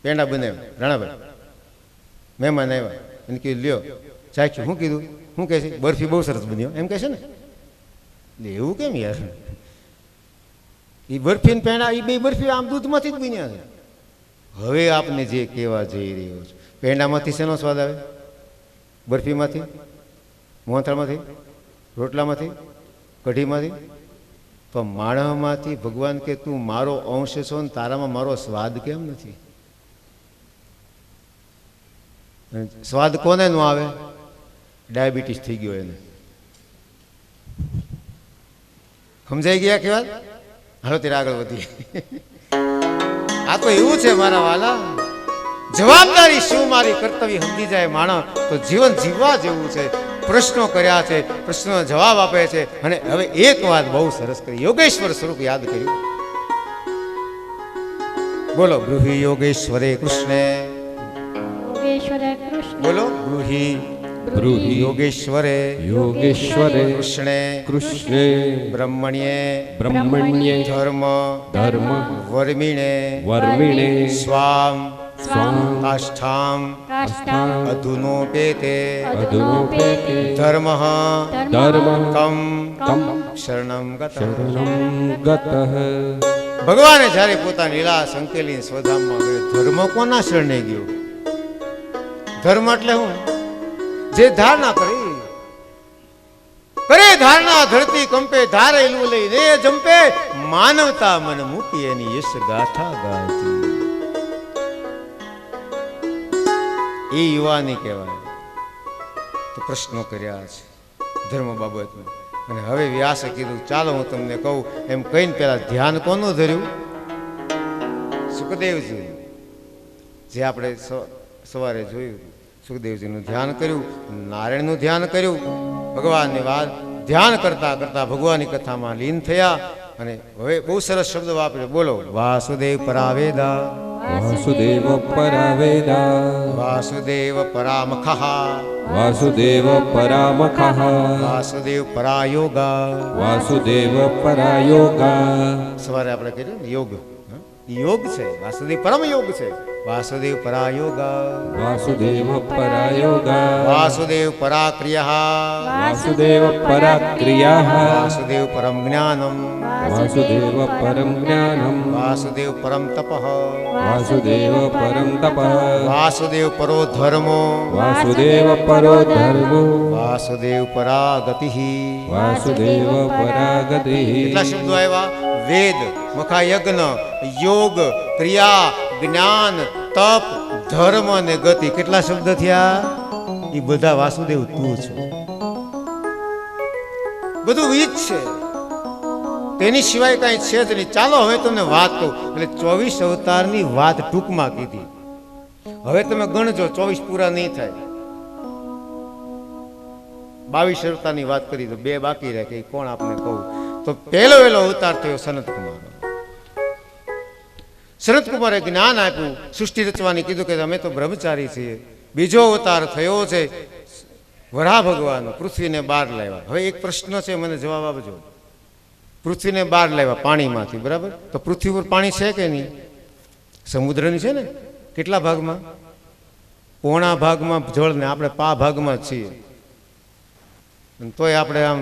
પેંડા બનાવ્યા રાણાભાઈ, મહેમાન આવ્યા, એને કીધું લ્યો ચાખ્યું. શું કીધું? શું કહે છે? બરફી બહુ સરસ બન્યો એમ કહે છે ને. એવું કેમ યાર? એ બરફી ને પેંડા એ બે બરફી આમ દૂધમાંથી જ બન્યા છે. હવે આપને જે કહેવા જઈ રહ્યો છે, પેંડામાંથી શેનો સ્વાદ આવે? બરફીમાંથી, મોહનથાળમાંથી, રોટલામાંથી, કઢીમાંથી. પણ માણસમાંથી ભગવાન કે તું મારો અંશ છો ને તારામાં મારો સ્વાદ કેમ નથી? સ્વાદ કોને નો આવે? ડાયાબિટીસ થઈ ગયો એને. સમજાઈ ગયા કે વાત? હાલો ત્યારે આગળ વધીએ. આ તો એવું છે મારા વાલા, જવાબદારી શું મારી, કર્તવ્ય સમજી જાય માણસ તો જીવન જીવવા જેવું છે. પ્રશ્નો કર્યા છે, પ્રશ્નોનો જવાબ આપે છે. અને હવે એક વાત બહુ સરસ કરી, યોગેશ્વર સ્વરૂપ યાદ કર્યું. બોલો બ્રૂહી યોગેશ્વરે કૃષ્ણે, બોલો બ્રૂહી યોગેશ્વરે કૃષ્ણે બ્રહ્મણ્યે ધર્મ વર્મિણે સ્વામ કાષ્ઠામ અધુનોપેતે ધર્મ કમ શરણમ ગતઃ. ભગવાને જ્યારે પોતાની લીલા સંકેલી સ્વધામમાં ગયો, ધર્મ કોના શરણે ગયો? ધર્મ એટલે હું? જે ધારણા કરે ધારણા ધરતી કંપે, ધારેલું લઈ રે જંપે, માનવતા મન મૂકી એની યશ ગાથા ગાતી. એ યુવાની કહેવાય. તો પ્રશ્નો કર્યા છે ધર્મ બાબતમાં. અને હવે વ્યાસે કીધું ચાલો હું તમને કહું. એમ કહીને પેલા ધ્યાન કોનું ધર્યું? સુખદેવજી, જે આપણે સવારે જોયું. સુખદેવજીનું ધ્યાન કર્યું, નારાયણનું ધ્યાન કર્યું, ભગવાનની વાત ધ્યાન કરતા કરતા ભગવાનની કથામાં લીન થયા. અને હવે બહુ સરસ શબ્દ વાપર્યો. બોલો વાસુદેવ પરાવેદા, વાસુદેવ પરાવેદા, વાસુદેવ પરામખઃ, વાસુદેવ પરામખઃ, વાસુદેવ પરાયોગા, વાસુદેવ પરાયોગા. સવારે આપણે કર્યું ને યોગ, યોગ છે વાસુદેવ પરમ યોગ છે. વાસુદેવ પરાયોગા, વાસુદેવ પરાયોગા, વાસુદેવ પરાક્રિયા, વાસુદેવ પરાક્રિયા, વાસુદેવ પરમ જ્ઞાનમ, વાસુદેવ પરમ જ્ઞાનમ, વાસુદેવ પરમ તપઃ, વાસુદેવ પરમ તપઃ, વાસુદેવ પરો ધર્મો, વાસુદેવ પરો ધર્મો, વાસુદેવ પરાગતિઃ, વાસુદેવ પરાગતિ. કેટલા શબ્દો આવ્યા? વેદ, મખાયજ્ઞ, યોગ, ક્રિયા, જ્ઞાન, તપ, ધર્મ અને ગતિ. કેટલા શબ્દ થયા? એ બધા વાસુદેવ તું છો. બધું વીજ છે, તેની સિવાય કઈ છે જ નહીં. ચાલો હવે તમને વાત કહું. એટલે 24 અવતારની વાત ટૂંકમાં કીધી. હવે તમે ગણજો, 24 પૂરા નહીં થાય. 22 અવતારની વાત કરી તો 2 બાકી રહે. કે કોણ આપને કહું તો પહેલો અવતાર થયો સનત કુમાર. સનત કુમારે જ્ઞાન આપ્યું, સૃષ્ટિ રચવાની કીધું કે અમે તો બ્રહ્મચારી છીએ. બીજો અવતાર થયો છે વરાહ ભગવાન, પૃથ્વીને બહાર લાવ્યા. હવે એક પ્રશ્ન છે, મને જવાબ આપજો. પૃથ્વીને બહાર લાવ્યા પાણીમાંથી, બરાબર? તો પૃથ્વી પર પાણી છે કે નહીં? સમુદ્રની છે ને. કેટલા ભાગમાં? પોણા ભાગમાં જળ ને આપણે પા ભાગમાં છીએ. તોય આપણે આમ.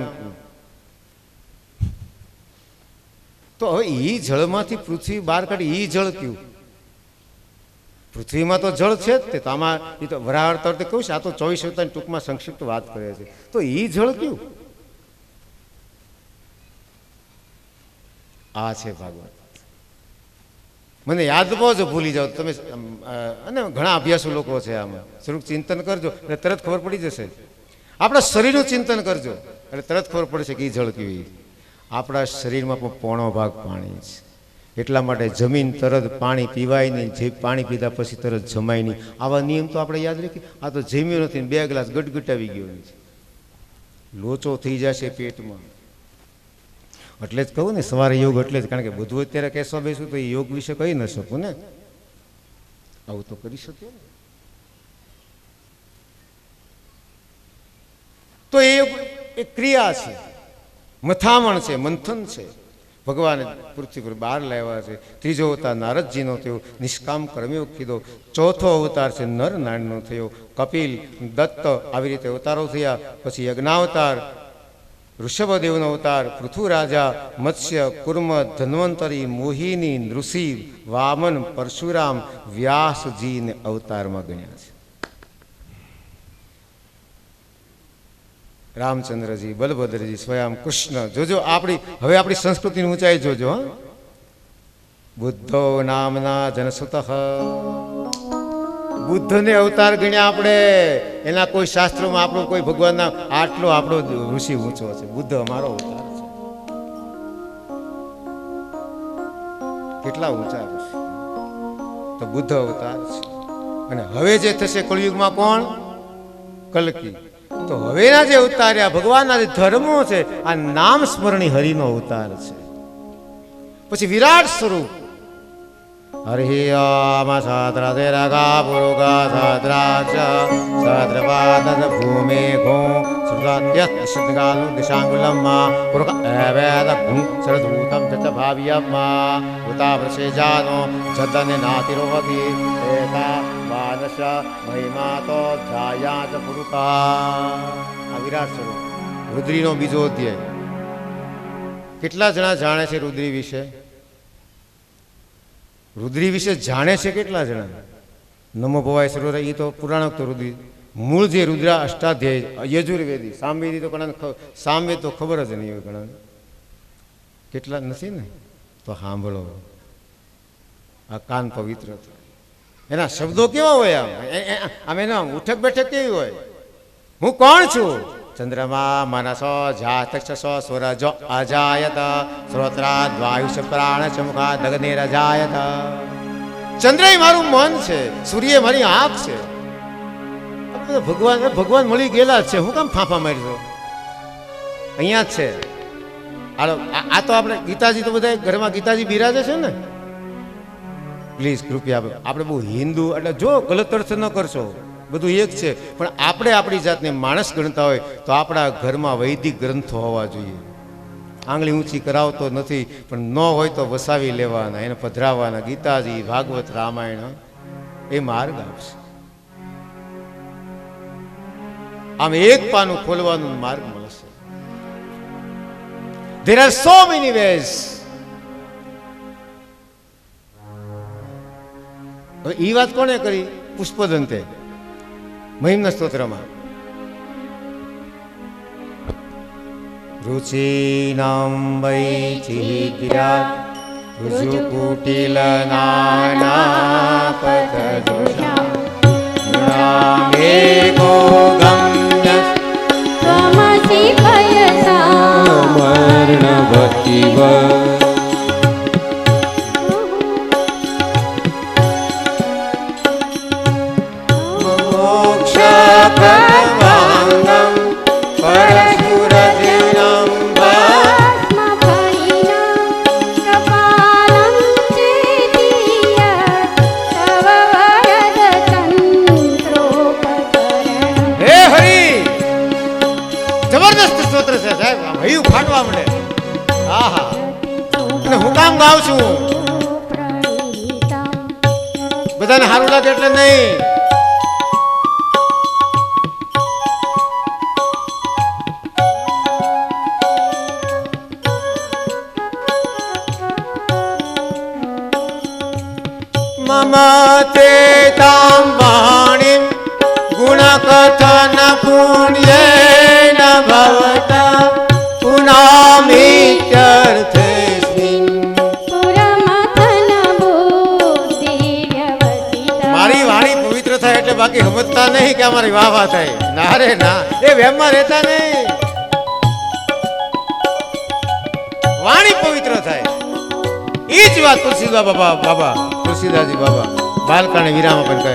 તો હવે એ જળમાંથી પૃથ્વી બહાર કાઢી, એ જળ કયું? પૃથ્વીમાં તો જળ છે જ. તે આમાં એ તો વરાળ તરત કહું છે. આ તો 24 અવતારની ટૂંકમાં સંક્ષિપ્ત વાત કરે છે. તો એ જળ કયું? આ છે ભાગવત. મને યાદ બહુ જ ભૂલી જાઓ તમે. અને ઘણા અભ્યાસુ લોકો છે આમાં. સ્વરૂપ ચિંતન કરજો એટલે તરત ખબર પડી જશે. આપણા શરીરનું ચિંતન કરજો એટલે તરત ખબર પડશે કે એ જળ કેવી. આપણા શરીરમાં પણ પોણો ભાગ પાણી છે. એટલા માટે જમીન તરત પાણી પીવાય નહીં, જે પાણી પીધા પછી તરત જમાય નહીં. આવા નિયમ તો આપણે યાદ રાખીએ. આ તો જમ્યું નથી, 2 ગ્લાસ ગટગટાવી ગયો છે, લોચો થઈ જશે પેટમાં. એટલે જ કહું ને સવારે યોગ. એટલે જ, કારણ કે બધું અત્યારે કહેવા બેસું તો એ યોગ વિશે કહી ન શકું ને. આવું તો કરી શકીએ ને. તો એ ક્રિયા છે, મથામણ છે, મંથન છે. ભગવાને પૃથ્વી પર બહાર લાવ્યા છે. ત્રીજો અવતાર નારદજીનો થયો, નિષ્કામ કર્મયોગ કીધો. ચોથો અવતાર છે નર નારાયણનો થયો, કપિલ, દત્ત, આવી રીતે અવતારો થયા. પછી યજ્ઞાવતાર, ઋષભદેવનો અવતાર, પૃથુ રાજા, મત્સ્ય, કુર્મ, ધન્વંતરી, મોહિની, નૃષિ, વામન, પરશુરામ, વ્યાસજીને અવતારમાં ગણ્યા છે. રામચંદ્રજી, બલભદ્રજી, સ્વયં કૃષ્ણ. જોજો હવે આપણી સંસ્કૃતિની ઊંચાઈ જોજો. બુદ્ધો નામના જનસુત, બુદ્ધને અવતાર ગણ્યા આપણે. એના કોઈ શાસ્ત્રોમાં આપણો કોઈ ભગવાનના આટલો આપણો ઋષિ ઊંચો છે. બુદ્ધ અમારો અવતાર છે. કેટલા ઊંચા ઋષિ, તો બુદ્ધ અવતાર છે. અને હવે જે થશે કળિયુગમાં કોણ? કલ્કી. તો હવેના જે અવતાર્યા ભગવાનના જે ધર્મો છે, આ નામ સ્મરણી હરિનો અવતાર છે. પછી વિરાટ સ્વરૂપ હરિયામ સાદ્રદેરગા પુરુગા સાદ્રાક્ષ સાદ્રપાદ ભૂમે ઘો શ્રુતાદ્ય સિદ્ધગાલુ દિશાંગુલમ્મા પુરુગ એવેદ ઘું સરદૂતમ તત ભાવ્યમ્મા ઉતા પ્રસેજાનો જતને નાતિરોવતી એકા વાદશ મહિમા તો જાયા ચ પુરુકા. આ વિરાટ સ્વરૂપ રુદ્રીનો બીજો અધ્યાય. કેટલા જણા જાણે છે રુદ્રી વિશે? રુદ્રી વિશે જાણે છે કેટલા જણા? નમો ભવાય સર્વર, એ તો પુરાણોક્ત રુદ્રી. મૂળ જે રુદ્રા અષ્ટાધ્યાય યજુર્વેદી, સામવેદી તો ઘણા, સામવેદ તો ખબર જ નહીં હોય ઘણા. કેટલા નથી ને? તો સાંભળો, આ કાન પવિત્ર થાય. એના શબ્દો કેવા હોય? આમ એના ઉઠક બેઠક કેવી હોય? હું કોણ છું? ચંદ્રમા મનસો જાતક્ષસો સ્વરજો અજાયત શ્રોત્રા દ્વાયુષ પ્રાણ ચમુખા દગનેર અજાયત. ચંદ્ર મારું મન છે, સૂર્ય મારી આંખ છે. ભગવાન મળી ગયેલા જ છે. હું કામ ફાંફા મારી? અહીંયા જ છે. આ તો આપણે ગીતાજી તો બધા ઘરમાં ગીતાજી બિરાજે છે ને. પ્લીઝ કૃપયા, આપણે બહુ હિન્દુ એટલે જો ગલત અર્થ ન કરશો, બધું એક છે. પણ આપણે આપણી જાતને માણસ ગણતા હોય તો આપણા ઘરમાં વૈદિક ગ્રંથો હોવા જોઈએ. આંગળી ઊંચી કરાવતો નથી, પણ ન હોય તો વસાવી લેવાના, એને પધરાવાના. ગીતાજી, ભાગવત, રામાયણ એ માર્ગ આપશે. આમ એક પાનું ખોલવાનું માર્ગ મળશે. There are so many ways. હવે એ વાત કોને કરી? પુષ્પદંતે મહિમ્ન સ્તોત્રમાં. રુચિનામ વૈચિત્ર્યા રુજુકુટિલ નાના પથદોષા નામેકો ગમ્ય ત્વમસી ભયસા મર્ણવતીવ ભગવાંગમ પરશુરજનમ જબરદસ્ત સ્તોત્ર છે સાહેબ. હૈયું ફાટવા મળે. આહા, અને હું કામ ગાઉં છું? બધાને સારું લાગે એટલે નહીં. મમ તે તામ વાણીમ ગુણકથન પુણ્યેન ભવતા પુનામિત્યર્થેસ્મિન. મારી વાણી પવિત્ર થાય એટલે બાકી સમજતા નહીં કે અમારી વાહ વાહ થાય. ના રે ના, એ વેમમાં રહેતા નહીં. વાણી પવિત્ર થાય એ જ વાત તુલસીદાસ બાબા તુલસીદાસજી બાબા બાલકાને વિરામાં પણ કહે.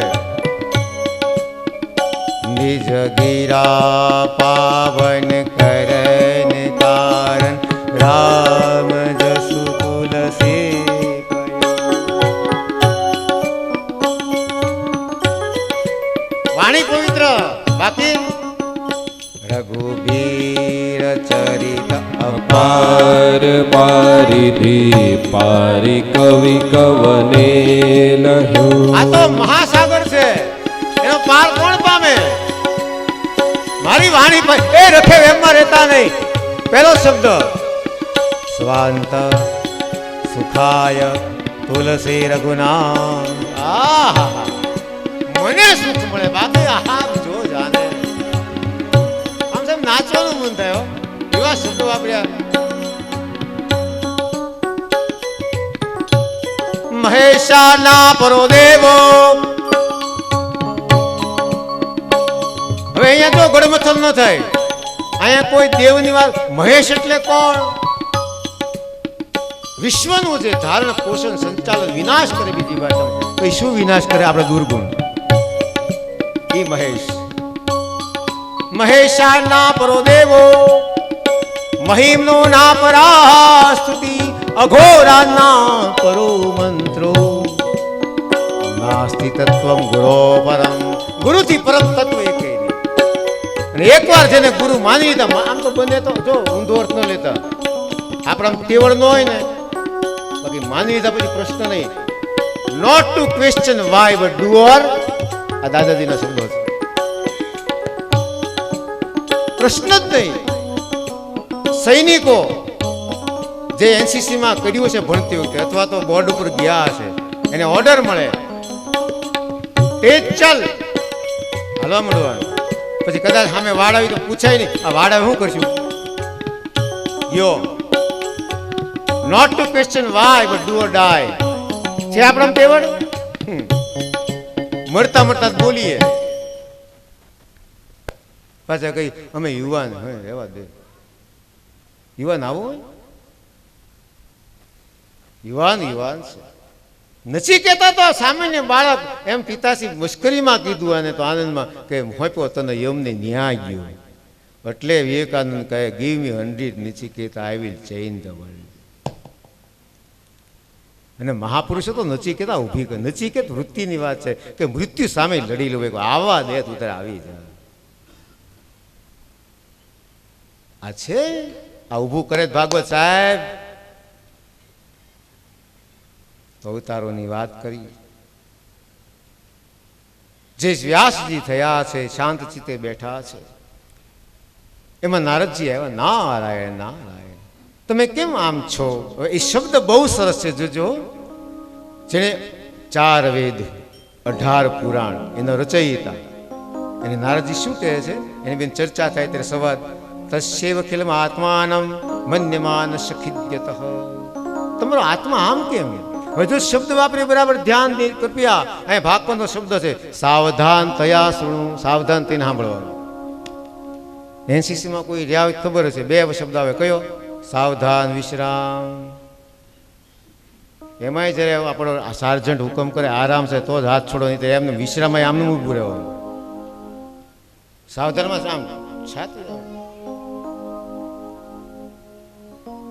નિજ ગીરા પાવન કરન કારણ રામ જસુ તુલસી. વાણી પવિત્ર, બાકી રઘુબીર ચરિત પાર પારિધિ પારી કવિ કવને લહ્યું. આ તો મહાસાગર છે, એનો પાર કોણ પામે? મારી વાણી પર એ રખે વેમમાં રહેતા નહીં. પહેલો શબ્દ સ્વાંત સુખાય તુલસી રઘુનામ. આહા, મને સુખ મળે, બાકી આમ જો જાને આમ સાહેબ નાચવાનું મન થાય હો. એવા શબ્દો વાપર્યા. મહેશાના પરો દેવો. હવે અહીંયા જો ગડમથલ ન થાય. અહીંયા કોઈ દેવની વાત. મહેશ એટલે કોણ? વિશ્વનું જે ધારણ પોષણ સંચાલન વિનાશ કરે બીજી ભાષામાં. તો શું વિનાશ કરે? આપણે દુર્ગુણ. એ મહેશ. મહેશાના પરો દેવો મહિમનો ના પરા સ્તુતિ અઘોરાના પરો મંત્રો નાસ્તિ તત્વમ ગુરો પરમ. ગુરુથી પરમ તત્વ એક નહીં. અને એકવાર જેને ગુરુ માની લીધા, આમ તો બને તો જો ઊંધો અર્થ ન લેતા, આપણે આમ તેવડ ન હોય ને, બાકી માની લીધા પછી પ્રશ્ન નહીં. Not to question why but do or. આ દાદાજીના શબ્દો છે. પ્રશ્ન જ નહીં. સૈનિકો જે એનસીસી માં કર્યું છે ભણતી વખતે, અથવા તો બોર્ડ ઉપર ગયા હશે, એને ઓર્ડર મળે તે ચાલ હાલવા માંડવાનું. પછી કદાચ સામે વાડ આવી તો પૂછાય નહીં, આ વાડ આવે શું કરશું? ગયો. Not to question why but do or die. છે આપણા તેવડ? મળતા મળતા બોલીએ. પાછા કઈ અમે યુવાન હોય, રહેવા દે. યુવાન આવો હોય? યુવાન યુવાન છે. નથી કહેતા તો સામાન્ય બાળક એમ પિતાશ્રી મુશ્કેલીમાં કીધું, અને તો આનંદમાં કે હોપ્યો તને યમને ન્યાય ગયો. એટલે વિવેકાનંદ કહે give me 100 Nachiketa I will change the world. અને મહાપુરુષો તો નચિકેતા ઊભી કરે. નચિકેત વૃત્તિની વાત છે કે મૃત્યુ સામે લડી લો. આવા દે તું તારે આવી જા. આ છે આ ઊભું કરે ભાગવત સાહેબ. અવતારોની વાત કરી. જે વ્યાસજી થયા છે, શાંત ચિત્તે બેઠા છે, એમાં નારદજી આવ્યા. નારાયણ નારાયણ, તમે કેમ આમ છો? એ શબ્દ બહુ સરસ છે. જોજો, જેને 4 વેદ 18 પુરાણ એનો રચયિતા, એને નારદજી શું કહે છે? એની બેન ચર્ચા થાય ત્યારે સંવાદ. તસ્યૈવ ખિલમ આત્માનમ મન્યમાન સખિદ્યતઃ. તમારો આત્મા આમ કેમ? હવે જો શબ્દ વાપરી બરાબર ધ્યાન દે કૃપયા. અહીં ભાગવતનો શબ્દ છે સાવધાન તયા સુણું. સાવધાન થઈને સાંભળવાનું. એનસીસી માં કોઈ રહ્યા હોય ખબર હશે, 2 શબ્દ આવે. કયો? સાવધાન વિશ્રામ. એમાંય જયારે આપણો સાર્જન્ટ હુકમ કરે આરામ છે તો જ હાથ છોડો, નહીં તો એમને વિશ્રામ આમનું ઊભું રહેવાનું. સાવધાનમાં આમ છાતી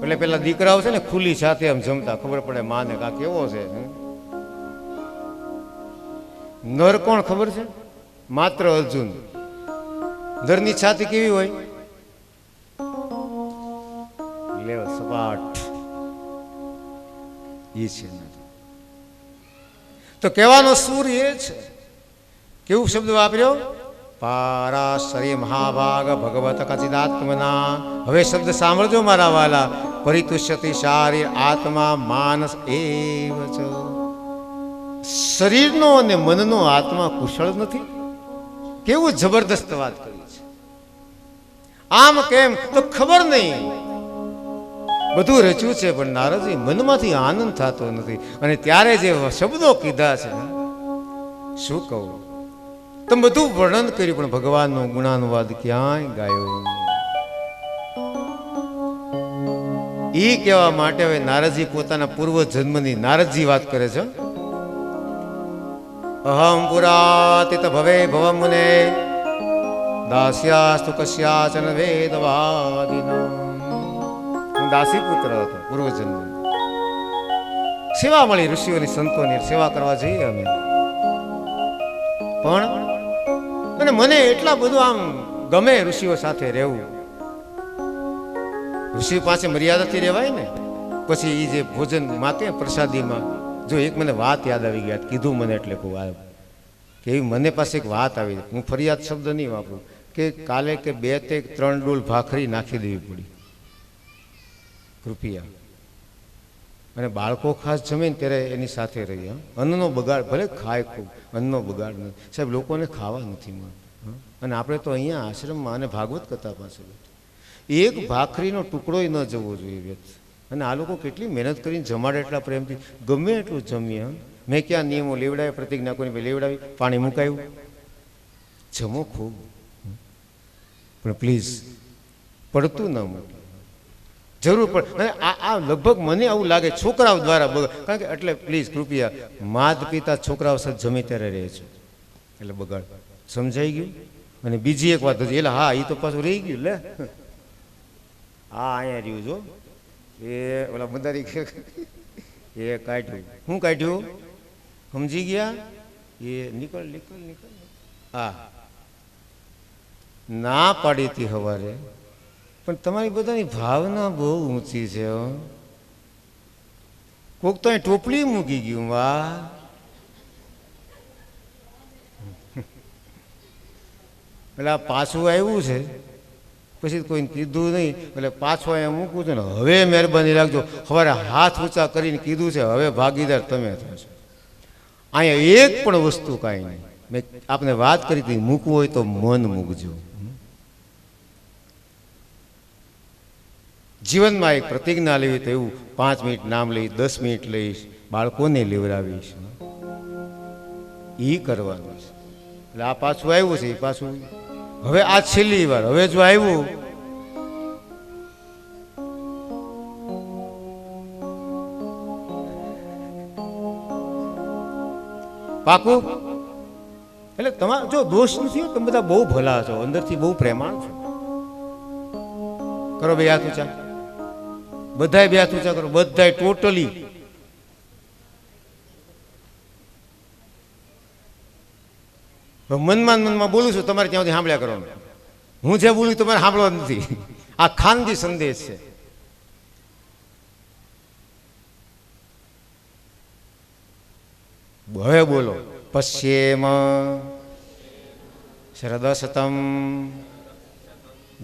એટલે પેલા દીકરાઓ છે ને ખુલ્લી સાથે આમ જમતા, ખબર પડે માને કા કેવો છે. નર કોણ ખબર છે? માત્ર અર્જુન. નરની છાતી કેવી હોય? લેવ સપાટ. એ છે તો કહેવાનો સૂર એ છે. કેવું શબ્દ વાપર્યો? પારાશરી મહાભાગ ભગવત કચિદાત્મના. હવે શબ્દ સાંભળજો મારા વાલા. પરિતુષ્યતિ શારીર આત્મા માનસ એવ ચ. શરીરનો અને મનનો આત્મા કુશળ નથી. કેવું જબરદસ્ત વાત કરી છે. આમ કેમ તો ખબર નહીં. બધું રચ્યું છે પણ નારદજી મનમાંથી આનંદ થતો નથી. અને ત્યારે જે શબ્દો કીધા છે, શું કહું? તમે બધું વર્ણન કર્યું પણ ભગવાનનો ગુણાનુવાદ ક્યાંય ગાયો. એ કહેવા માટે હવે નારદજી પોતાના પૂર્વ જન્મની નારદજી વાત કરે છે. અહમ પુરાતિત ભવે ભવ મુને દાસ્યાસ્તુ કસ્યાચન વેદવાદિના. હું દાસી પુત્ર હતો પૂર્વ જન્મ. સેવા મળી ઋષિઓની સંતોની સેવા કરવા જઈએ અમે. પણ અને મને એટલા બધું આમ ગમે ઋષિઓ સાથે રહેવું. ઋષિ પાસે મર્યાદાથી રહેવાય ને. પછી એ જે ભોજન માગે પ્રસાદીમાં, જો એક મને વાત યાદ આવી ગયા, કીધું મને એટલે કહું આ કે એવી મને પાસે એક વાત આવી, હું ફરિયાદ શબ્દ નહીં વાપરું, કે કાલે કે 2 કે 3 ડોલ ભાખરી નાખી દેવી પડી કૃપયા. અને બાળકો ખાસ જમે ને ત્યારે એની સાથે રહી. અન્નનો બગાડ ભલે ખાય ખૂબ, અન્નનો બગાડ નથી સાહેબ, લોકોને ખાવા નથી મળતું. અને આપણે તો અહીંયા આશ્રમમાં અને ભાગવત કથા પાસે એક ભાખરીનો ટુકડોય ન જવો જોઈએ વ્યક્તિ. અને આ લોકો કેટલી મહેનત કરીને જમાડે, એટલા પ્રેમથી ગમે એટલું જમીએ. મેં ક્યાં નિયમો લેવડાવ્યા, પ્રતિજ્ઞા કોઈને લેવડાવી, પાણી મુકાયું, જમો ખૂબ, પણ પ્લીઝ પડતું ન મૂકે, જરૂર પડે. અને આ લગભગ મને આવું લાગે છોકરાઓ દ્વારા બગાડ, કારણ કે એટલે પ્લીઝ કૃપયા માત પિતા છોકરાઓ સાથે જમે ત્યારે રહે છે એટલે બગાડ સમજાઈ ગયું. અને બીજી એક વાત હજી, એટલે હા એ તો પાછું રહી ગયું, લે હા અહીંયા રહ્યું જો એ ઓલા મદારી એ કાઢ્યું. શું કાઢ્યું સમજી ગયા? એ નીકળ નીકળ નીકળ. હા ના પાડી હતી સવારે, પણ તમારી બધાની ભાવના બહુ ઊંચી છે. કોક તો અહીં ટોપલી મૂકી ગયું. વાહ, એટલે આ પાછું આવ્યું છે, પછી કોઈને કીધું નહીં, એટલે પાછું અહીંયા મૂકવું છે ને. હવે મહેરબાની રાખજો, સવારે હાથ ઊંચા કરીને કીધું છે, હવે ભાગીદાર તમે થશો. અહીંયા એક પણ વસ્તુ કાંઈ નહીં. મેં આપને વાત કરી હતી, મૂકવું હોય તો મન મૂકજો. જીવનમાં એક પ્રતિજ્ઞા લેવી તો એવું 5 મિનિટ નામ લઈ, 10 મિનિટ લઈશ, બાળકોને લેવડાવીશ, એ કરવાનું છે. એટલે આ પાછું આવ્યું છે, એ પાછું હવે આ છેલ્લી વાર. હવે જો આવ્યું પાકું, એટલે તમારો જો દોષ નથી, તમે બધા બહુ ભલા છો, અંદરથી બહુ પ્રેમાળ છો. કરો બે હાથ ઊંચા, બધાય બે હાથ ઊંચા કરો, બધાય ટોટલી. મનમાં બોલું છું, તમારે ત્યાંથી સાંભળ્યા કરવાનું. હું જે બોલું તમારે સાંભળવા નથી. આ ખાનગી સંદેશ છે. હવે બોલો. પશ્યેમ શરદશતમ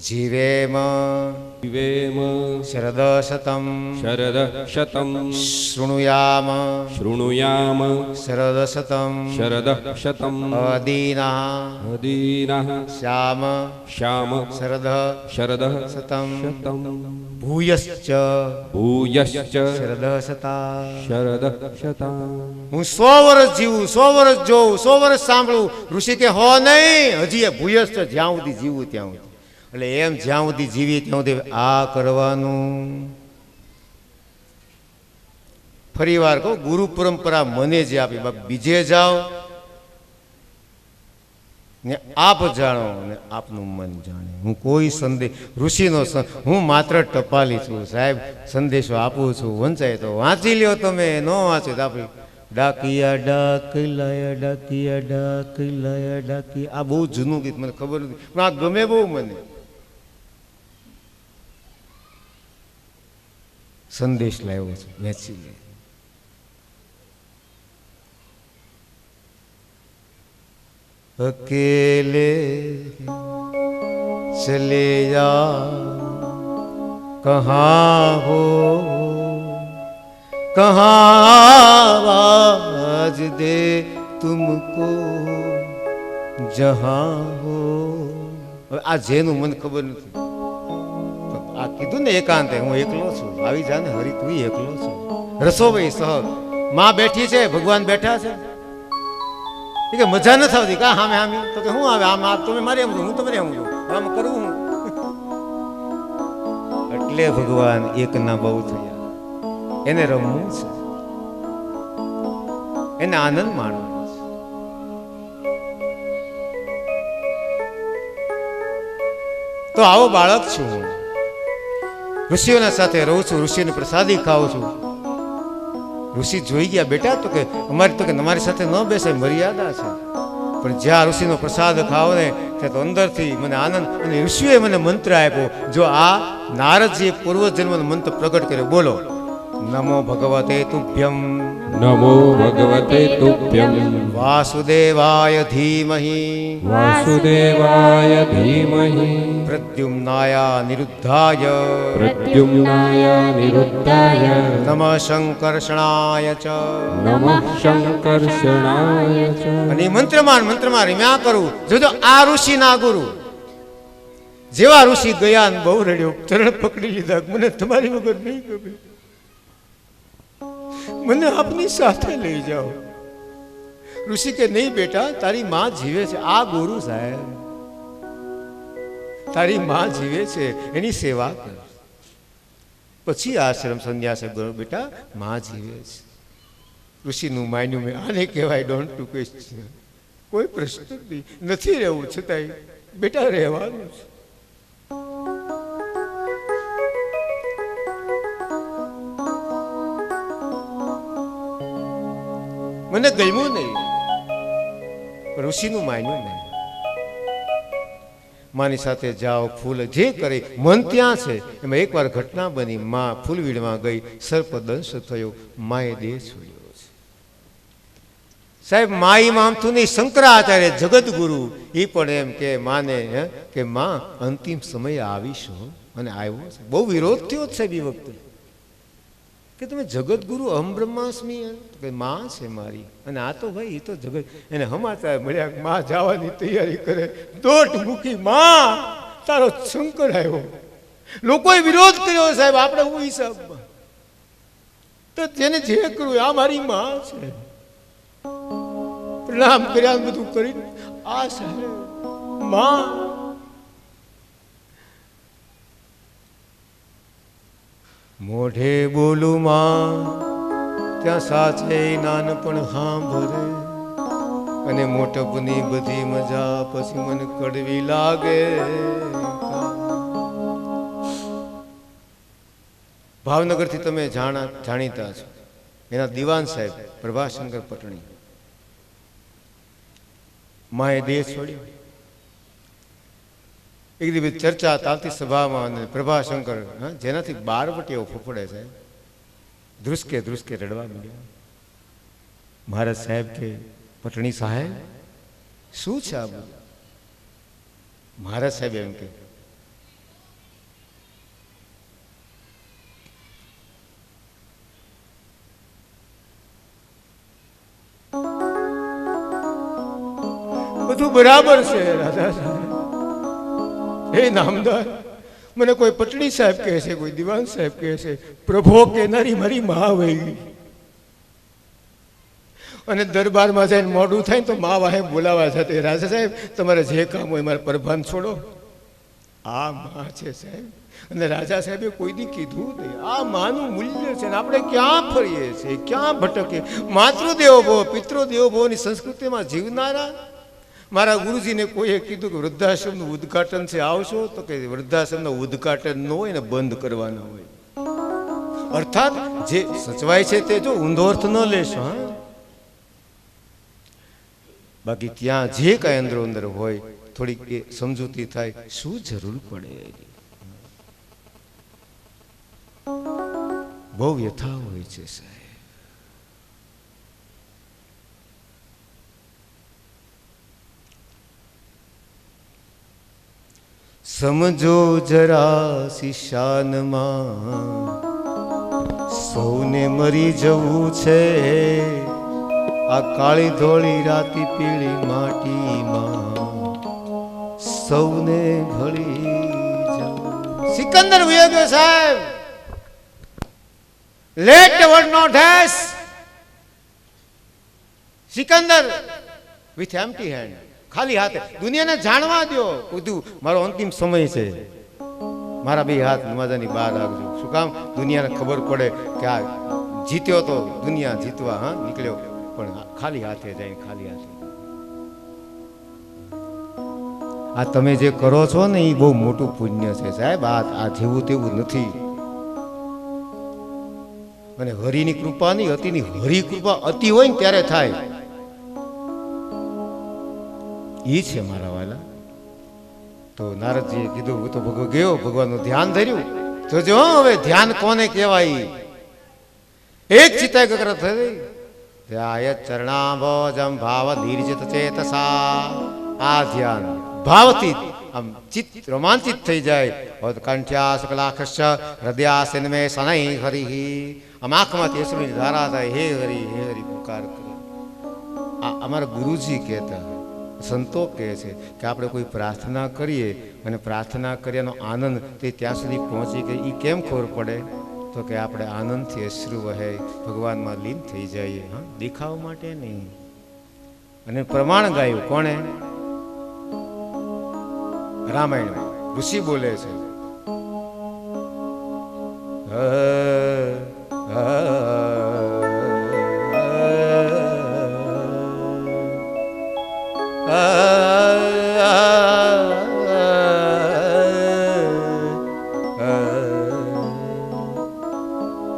જીવેમ જીવેમ શરદશતમ શરદશતમ શૃણુયામ શૃણુયામ શરદશતમ શરદશતમ અદીનઃ અદીનઃ શ્યામ શ્યામ શરદ શરદ શતમ શતમ ભૂયશ્ચ ભૂયશ્ચ શરદશતા. શરદશતા. હું 100 વર્ષ જીવું, 100 વર્ષ જોઉં, 100 વર્ષ સાંભળું. ઋષિ કે હો નહીં, હજી એ ભૂયશ્ચ જ્યાં સુધી જીવું ત્યાં સુધી. એટલે એમ જ્યાં સુધી જીવી ત્યાં સુધી આ કરવાનું. ફરી વાર કહું, ગુરુ પરંપરા મને જે આપી, બાપ બીજે જાઓ ને આપ જાણો ને આપનું મન જાણે. હું કોઈ સંદેશ ઋષિનો, હું માત્ર ટપાલી છું સાહેબ. સંદેશો આપું છું, વંચાય તો વાંચી લ્યો, તમે ન વાંચો તો આપણી ડાકિયા ડાકલાયા ડાકિયા ડાકલાયા ડાકિયા. આ બહુ જૂનું ગીત, મને ખબર નથી, પણ આ ગમે બહુ મને. સંદેશ લાવ્યો છું, વેચી લે. अकेले चले जा कहाँ हो, कहाँ आवाज दे तुमको जहाँ हो. આ જેનું મને ખબર નથી. આ કીધું ને એકાંતે, હું એકલો છું. આવી જા ને હરી, તું એકલો છું. રસોભાઈ સહ માં બેઠી છે, ભગવાન બેઠા છે. કે મજા નથી આવતી કા હામે હામી? તો કે હું આવે આમ, તમે મારે એમ હું તમારે એમ આમ કરું હું. એટલે ભગવાન એકના બહુ થયા. એને રમવું છે, એને આનંદ માણવાનો છે. તો આવો બાળક છું હું, ઋષિઓના સાથે રહું છું, ઋષિની પ્રસાદી ખાઉં છું. ઋષિ જોઈ ગયા, બેટા તો કે અમારી તો કે તમારી સાથે ન બેસે, મર્યાદા છે. પણ જ્યાં ઋષિનો પ્રસાદ ખાવ ને ત્યાં તો અંદરથી મને આનંદ. અને ઋષિએ મને મંત્ર આપ્યો. જો આ નારદજીએ પૂર્વજન્મનો મંત્ર પ્રગટ કર્યો. બોલો, નમો ભગવતે તુભ્યમ નમો ભગવતે તુભ્યમ વાસુદેવાય ધીમહિ વાસુદેવાય ધીમહિ પ્રદ્યુમ્નાય નિરુદ્ધાય પ્રદ્યુમ્નાય નિરુદ્ધાય નમઃ શંકર્ષણાય ચ. નમઃ શંકર્ષણાય ચ. અને એ મંત્રમાં રમ્યા કરું. જોજો આ ઋષિ ના ગુરુ. જેવા ઋષિ ગયા ને બહુ રડ્યો, ચરણ પકડી લીધા. મને તમારી વગર નહીં ગમે, મને આપની સાથે લઈ જાઓ. ઋષિ કે નહીં બેટા, તારી માં જીવે છે. આ ગુરુ સાહેબ, તારી માં જીવે છે, એની સેવા કર, પછી આશ્રમ સંન્યાસ. બેટા, માં જીવે છે. ઋષિનું માન્યું મેં. આને કહેવાય ડોન્ટ ટુ ક્વેશ્ચન. કોઈ પ્રશ્ન નથી રહેવું, છતાંય બેટા રહેવાનું છે. મને ગમ્યું નહીં, ઋષિનું માન્યું નહીં. માની સાથે જાઓ, ફૂલ જે કરે, મન ત્યાં છે. એમાં એકવાર ઘટના બની. માં ફૂલ વીણવા ગઈ, સર્પદંશ થયો, માએ દેહ છોડ્યો છે. સાહેબ, માઈમાં આમતું નહીં, શંકરાચાર્ય જગત ગુરુ એ પણ એમ કે માને કે માં અંતિમ સમય આવીશો. અને આવ્યો છે. બહુ વિરોધ થયો છે એ વખતે કે તમે જગત ગુરુ અહમ બ્રહ્માસ્મી. માં છે મારી. અને આ તો ભાઈ, એ તો જગત. એને સમાચાર મળ્યા, માં જવાની તૈયારી કરે, દોટ મૂકી, માં તારો શંકર આવ્યો. લોકોએ વિરોધ કર્યો સાહેબ, આપણે હું હિસાબમાં. તો જેને જે કરવું, આ મારી માં છે. પ્રણામ કર્યા, બધું કરી. આ સાહેબ માં. મોઢે બોલું માં, ત્યાં સાચે નાનપણ સાંભળે. અને મોટપની બધી મજા પછી મને કડવી લાગે. ભાવનગરથી તમે જાણીતા છો. એના દિવાન સાહેબ પ્રભાશંકર પટણી. માએ દેહ છોડ્યો. એક દિવસ ચર્ચા ચાલતી સભામાં, અને પ્રભાશંકર જેનાથી બારવટીઓ ફફડે છે, ધ્રુસકે ધ્રુસકે રડવા માંડ્યા. મહારાજ સાહેબ કે પટણી સાહેબ શું છે આ બધું? મહારાજ સાહેબ એમ કે બધું બરાબર છે રાજા સાહેબ. હે નામદાર, મને કોઈ પટણી સાહેબ કહે છે, કોઈ દિવાન સાહેબ કહે છે, પ્રભો કેનારી મારી મા વહી ગઈ. અને દરબારમાં જઈને મોડું થાય તો મા વાહે બોલાવા જતી. રાજા સાહેબ, તમારે જે કામ હોય મારે પરભાન છોડો. આ મા છે સાહેબ. અને રાજા સાહેબે કોઈ દી કીધું નહીં. આ માનું મૂલ્ય છે. ને આપણે ક્યાં ફરીએ છીએ, ક્યાં ભટકીએ. માતૃદેવો ભવ, પિતૃદેવો ભવની સંસ્કૃતિમાં જીવનારા મારા ગુરુજીને કોઈએ કીધું કે વૃદ્ધાશ્રમનું ઉદ્ઘાટન છે, આવશો? તો કે વૃદ્ધાશ્રમનું ઉદ્ઘાટન ન હોય ને બંધ કરવાના હોય. અર્થાત જે સચવાય છે તે જો ઊંધો અર્થ ન લેશો. હા, બાકી ત્યાં જે કાંઈ અંદરો અંદર હોય થોડીક એ સમજૂતી થાય. શું જરૂર પડે? બહુ વ્યથા હોય છે સાહેબ. સમજો જરા શિશાનમાં, સૌને મરી જવું છે. આ કાળી ધોળી રાતી પીળી માટીમાં સૌને ભળી જવું. સિકંદર વયો ગયો સાહેબ. Let the word not has. Sikandar with empty hand, ખાલી હાથે. દુનિયાને જાણવા દો બધું મારો અંતિમ સમય છે. મારા બે હાથ નમાજાની બહાર રાખજો. શું કામ? દુનિયાને ખબર પડે કે આ જીત્યો તો દુનિયા જીતવા નીકળ્યો, પણ ખાલી હાથે જાય, ખાલી હાથે. આ તમે જે કરો છો ને એ બહુ મોટું પુણ્ય છે સાહેબ. આ જેવું તેવું નથી. અને હરિની કૃપા નહીં, અતિની. હરિ કૃપા અતિ હોય ને ત્યારે થાય. એ છે મારા વાલા. તો નારદજીએ કીધું હું તો ગયો ભગવાનનું ધ્યાન ધર્યું. જોજો હવે ધ્યાન કોને કહેવાય. એક ચિત્તા એકાગ્ર થઈ ધ્યાય ચરણાભોજમ ભાવ ધીરજિત ચેતસા. આ ધ્યાન ભાવથી આમ ચિત્ત રોમાંચિત થઈ જાય. કંઠ્યા શુક્લાક્ષ હૃદયાસન મે શનૈ હરિ. આમ આંખમાંથી અશ્રુની ધારા થાય. હે હરિ પુકાર કરે. આ અમારા ગુરુજી કહેતા, સંતો કહે છે કે આપણે કોઈ પ્રાર્થના કરીએ અને પ્રાર્થના કર્યાનો આનંદ તે ત્યાં સુધી પહોંચી ગઈ. એ કેમ ખબર પડે? તો કે આપણે આનંદથી અશ્રુ વહે ભગવાનમાં લીન થઈ જઈએ. હા, દેખાવ માટે નહીં. અને પ્રમાણ ગાયું કોણે? રામાયણ ઋષિ બોલે છે.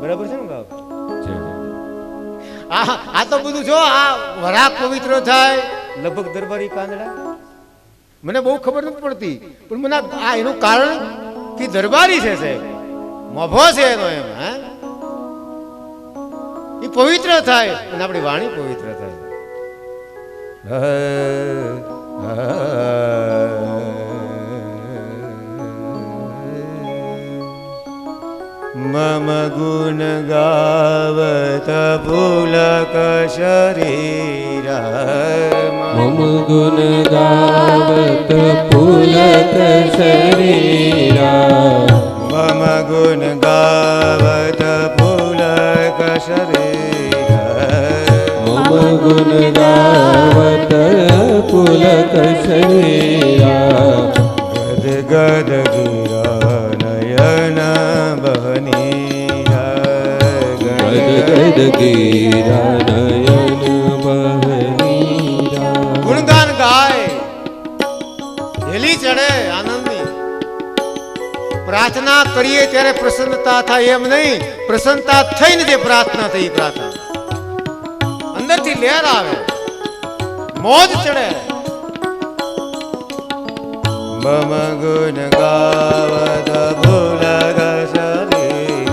બરાબર છે ને બાપ? આ તો બધું જો આ વરાક પવિત્ર થાય લગભગ દરબારી કાંદડા. મને બહુ ખબર નથી પડતી, પણ મને આ એનું કારણ કે દરબારી છે સાહેબ, મોભો છે એનો. એમ હા, એ પવિત્ર થાય અને આપણી વાણી પવિત્ર થાય. મમ ગુણ ગાવત પુલક શરીર. મમ ગુણ ગાવત પુલક શરીરા. મમ ગુણ ગાવત પુલક શરીર. મમ ગુણ ગાવત પુલક શરીરા. ગદ ગદ ગિરા નયન બહનીરા. ગદ ગદ ગીરા નયન બહનીરા. ગુણગાન ગાય, હેલી ચડે આનંદની. પ્રાર્થના કરીએ ત્યારે પ્રસન્નતા થાય એમ નહીં, પ્રસન્નતા થઈને જે પ્રાર્થના થઈ પ્રાર્થના અંદરથી લહેર આવે, મોજ ચડે. મમ ગુણ ગાવત પુલક શરીર.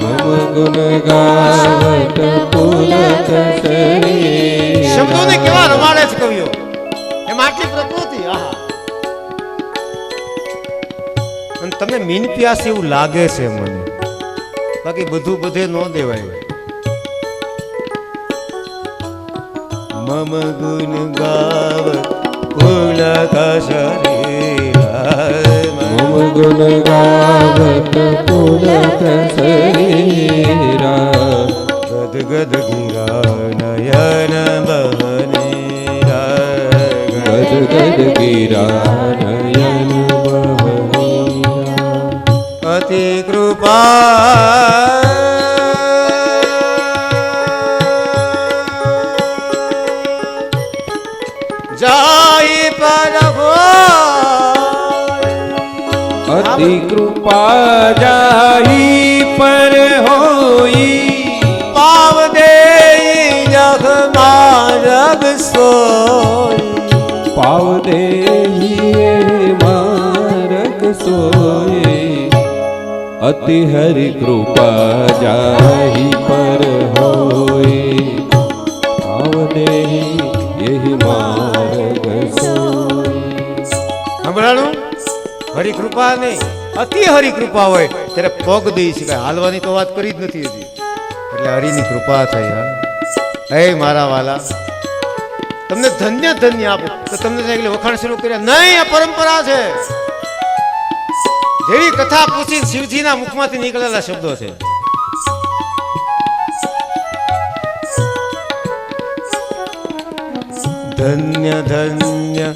મમ ગુણ ગાવત પુલક શરીર. શબ્દોને કેવા રમાડે છે કવિઓ, એમ આટલી પ્રકૃતિ. આહા, અને તમને મીન પ્યાસ એવું લાગે છે મને, બાકી બધું બધે ન દેવાય. મમ ગુણ ગાવત પુલક શરીર. મમ ગુણ ગાવત પુલક શરીરા. ગદ ગદ ગિરા નયન બહનીરા. ગદ ગદ ગીરા નયન બહનીરા. અતિ કૃપા જાય પર અતિ કૃપા જાહી પર હોઈ. પાવ દે જગ માર્ગ સોઈ. પાવ દેહિએ મારગ સોય. અતિ હરિ કૃપા જાહી પર હોઈ. પાવ દેહી યહી માર્ગ સોય. સાંભળાણું? હરિ કૃપા નહીં, અતિ હરિ કૃપા હોય ત્યારે પગ દઈ શકાય. હાલવાની તો વાત કરી જ નથી હજી. એટલે હરિની કૃપા થઈ. હા, હે મારા વાલા, તમને ધન્ય ધન્ય આપો તો તમને એટલે વખાણ શરૂ કર્યા નહીં. આ પરંપરા છે. જેવી કથા પૂછી શિવજીના મુખમાંથી નીકળેલા શબ્દો છે. ધન્ય ધન્ય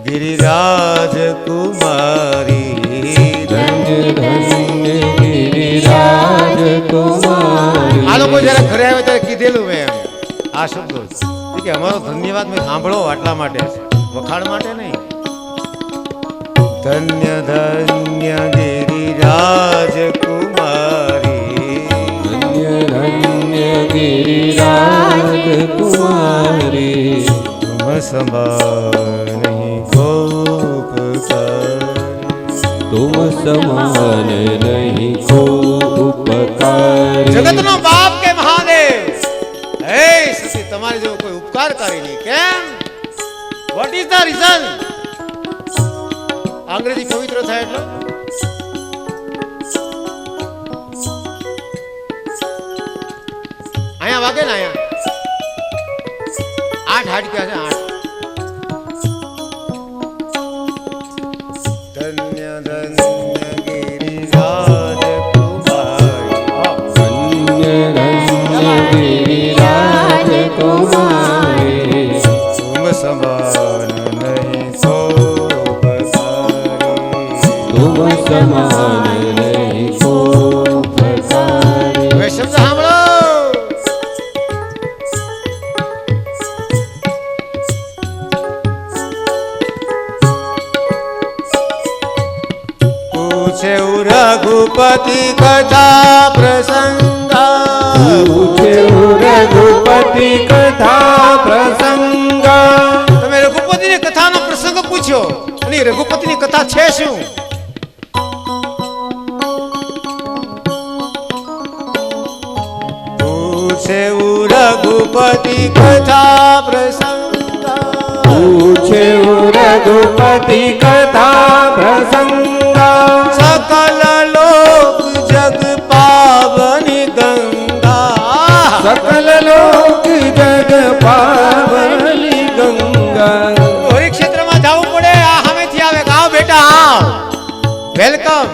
ગિરિરાજ કુમારી. ધન્ય ધન્ય ગિરિરાજ કુમારી. આ લોકો જયારે ઘરે આવે ત્યારે કીધેલું મેં આ શબ્દો કે અમારો ધન્યવાદ મેં સાંભળો આટલા માટે છે, વખાણ માટે નહીં. ધન્ય ધન્ય ગિરિરાજ કુમારી. ધન્ય ધન્ય ગિરિરાજ કુમારી. મમ समान नहीं को उपकार तुम समान नहीं को उपकार जगतનો બાપ કે મહાદેવ હે સતી તમારે જેવો કોઈ ઉપકારકારી નહીં કેમ વોટ ઇઝ ધ રીઝન અંગ્રેજી પવિત્ર થાય એટલે અહીંયા વાગે ને અહીંયા 8 હાડક્યા છે 8 ધન્ય ધન્ય ગિરિરાજ કુમારી ધન્ય ધન્ય ગિરિરાજ કુમારી तुम समान नहीं सो तुम समान नहीं को उपकार वे शब्द સાંભળો પૂછે રઘુપતિ કથા પ્રસંગા પૂછે રઘુપતિ કથા પ્રસંગ તમે રઘુપતિની કથાનો પ્રસંગ પૂછ્યો અને એ રઘુપતિની કથા છે શું પૂછે રઘુપતિ કથા પ્રસંગ પૂછે રઘુપતિ કથા પ્રસંગ सकल लोक जग पावनी गंगा सकल लोक जग पावनी गंगा ઓરી ક્ષેત્રમાં જવું પડે આ સામેથી આવે આવ બેટા આવ વેલકમ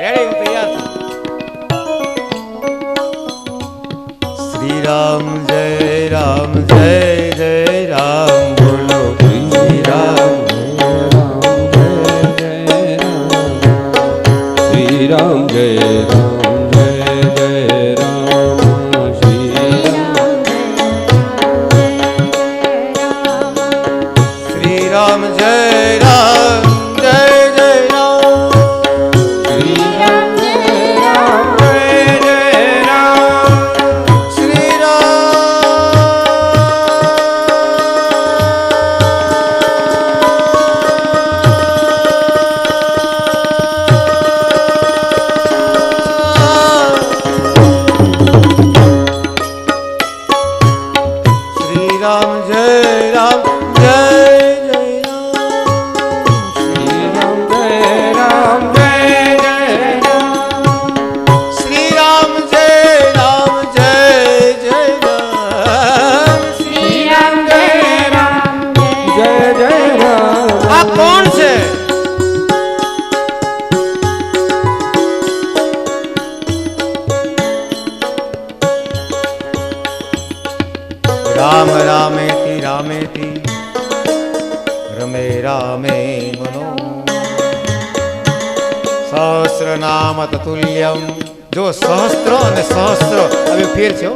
રેડી હું તૈયાર છું શ્રી રામ જય રામ જય જય રામ બોલો શ્રી રામ श्री राम जय राम जय जय राम श्री श्री राम जय राम जय जय राम श्री राम जय राम जय जय राम श्री राम जय राम जय जय राम श्री राम जय राम जय जय राम श्री राम जय राम जय जय राम श्री राम जय राम जय जय राम आ कौन से राम रामेति रामेति रमे रामे मनो सहस्र नाम ततुल्यम जो सहस्त्र અને સહસ્ત્ર હવે ફેર છે હો.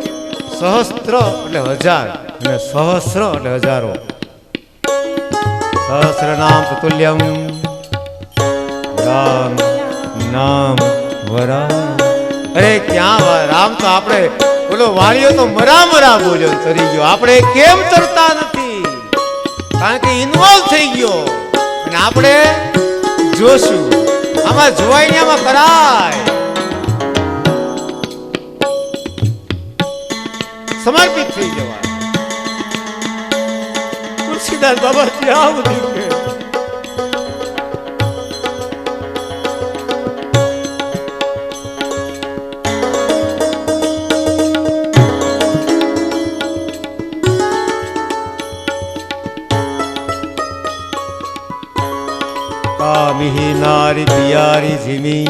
સહસ્ત્ર એટલે 1000 અને સહસ્ર એટલે હજારો सहस्र नाम ततुल्यम राम नाम वरा अरे क्या राम तो આપણે બોલો વાણીઓ તો મરા મરા બોલ્યો તરી ગયો આપણે કેમ તરતા નથી કારણ કે ઇન્વોલ્વ થઈ ગયો અને આપણે જોશું આમાં જોવાય ને આમાં કરાય સમર્પિત થઈ જવાય તુલસીદાસ બાબાજી આ બધું કે કામિહી નારી પિયારી ઝીમી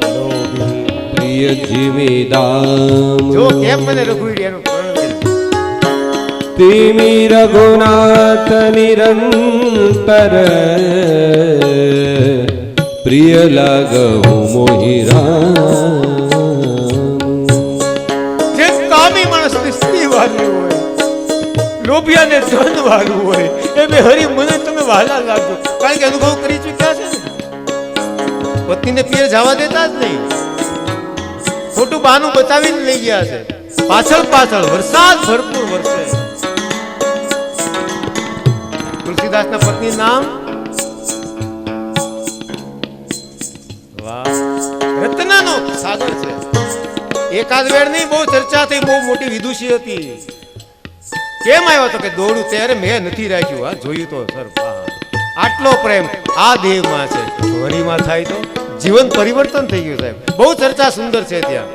લોભી પ્રિય જીવી દામ જો કેમ મને રઘુવીડિયાનું વર્ણન કર્યું તિમી રઘુનાથ નિરંતર પ્રિય લાગવું મોહી રામ જે કામી માણસની સ્ત્રી વાલી હોય લોભિયાને ધન વાળું હોય એ બે હરી મને તમે વહાલા લાગજો કારણ કે અનુભવ કરી ચૂક્યા છે ને પત્નીને પિયર જવા દેતા જ નહીં ખોટું બહાનું બતાવીને લઈ ગયા છે પાછળ પાછળ વરસાદ ભરપૂર વરસે તુલસીદાસના પત્ની નામ વાહ, રત્નનો સાગર છે. એકાદ વેળ નહીં, બહુ ચર્ચા થઈ, બહુ મોટી વિદુષી હતી. કેમ આવ્યો તો કે દોડું ત્યારે મેં નથી રાખ્યું. હા, જોયું તો સર, આટલો પ્રેમ આ દેહમાં છે, હરિમાં થાય તો જીવન પરિવર્તન થઈ ગયું સાહેબ. બહુ ચર્ચા સુંદર છે ત્યાં,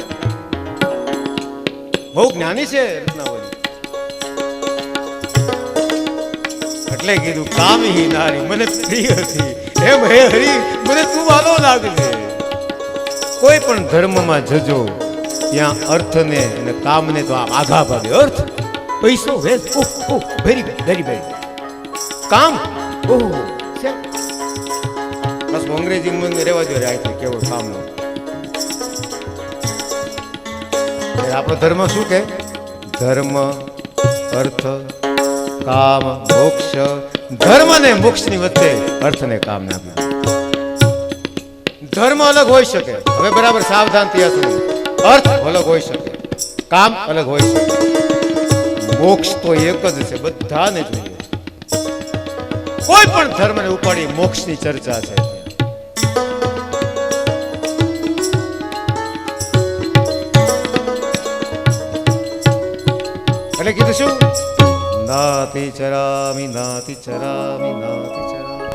બહુ જ્ઞાની છે રત્નાવલી. એટલે કીધું કામહી નારી મને પ્રિય હતી, એમ હે હરી મને તું વાલો લાગજે. કોઈ પણ ધર્મમાં જજો ત્યાં અર્થને અને કામને તો આમ આઘા ભાગે. અર્થ, પૈસો, વેલ્થ, ઓહ વેરી વેરી વેરી. કામ, ઓહ બસ અંગ્રેજી મને રહેવા દો રે. કેવો કામ નો આપણો ધર્મ શું કે? ધર્મ, અર્થ, કામ, મોક્ષ. ધર્મ ને મોક્ષ ની વચ્ચે અર્થ ને કામ ને આપણે. ધર્મ અલગ હોઈ શકે, હવે બરાબર સાવધાન થયા છો. અર્થ અલગ હોઈ શકે, કામ અલગ હોઈ શકે, મોક્ષ તો એક જ છે, બધાને જોઈએ. કોઈ પણ ધર્મને ઉપાડી મોક્ષની ચર્ચા છે. એટલે કીધું શું? નાતિ ચરામી નાતિ ચરામી નાતિ ચરામી.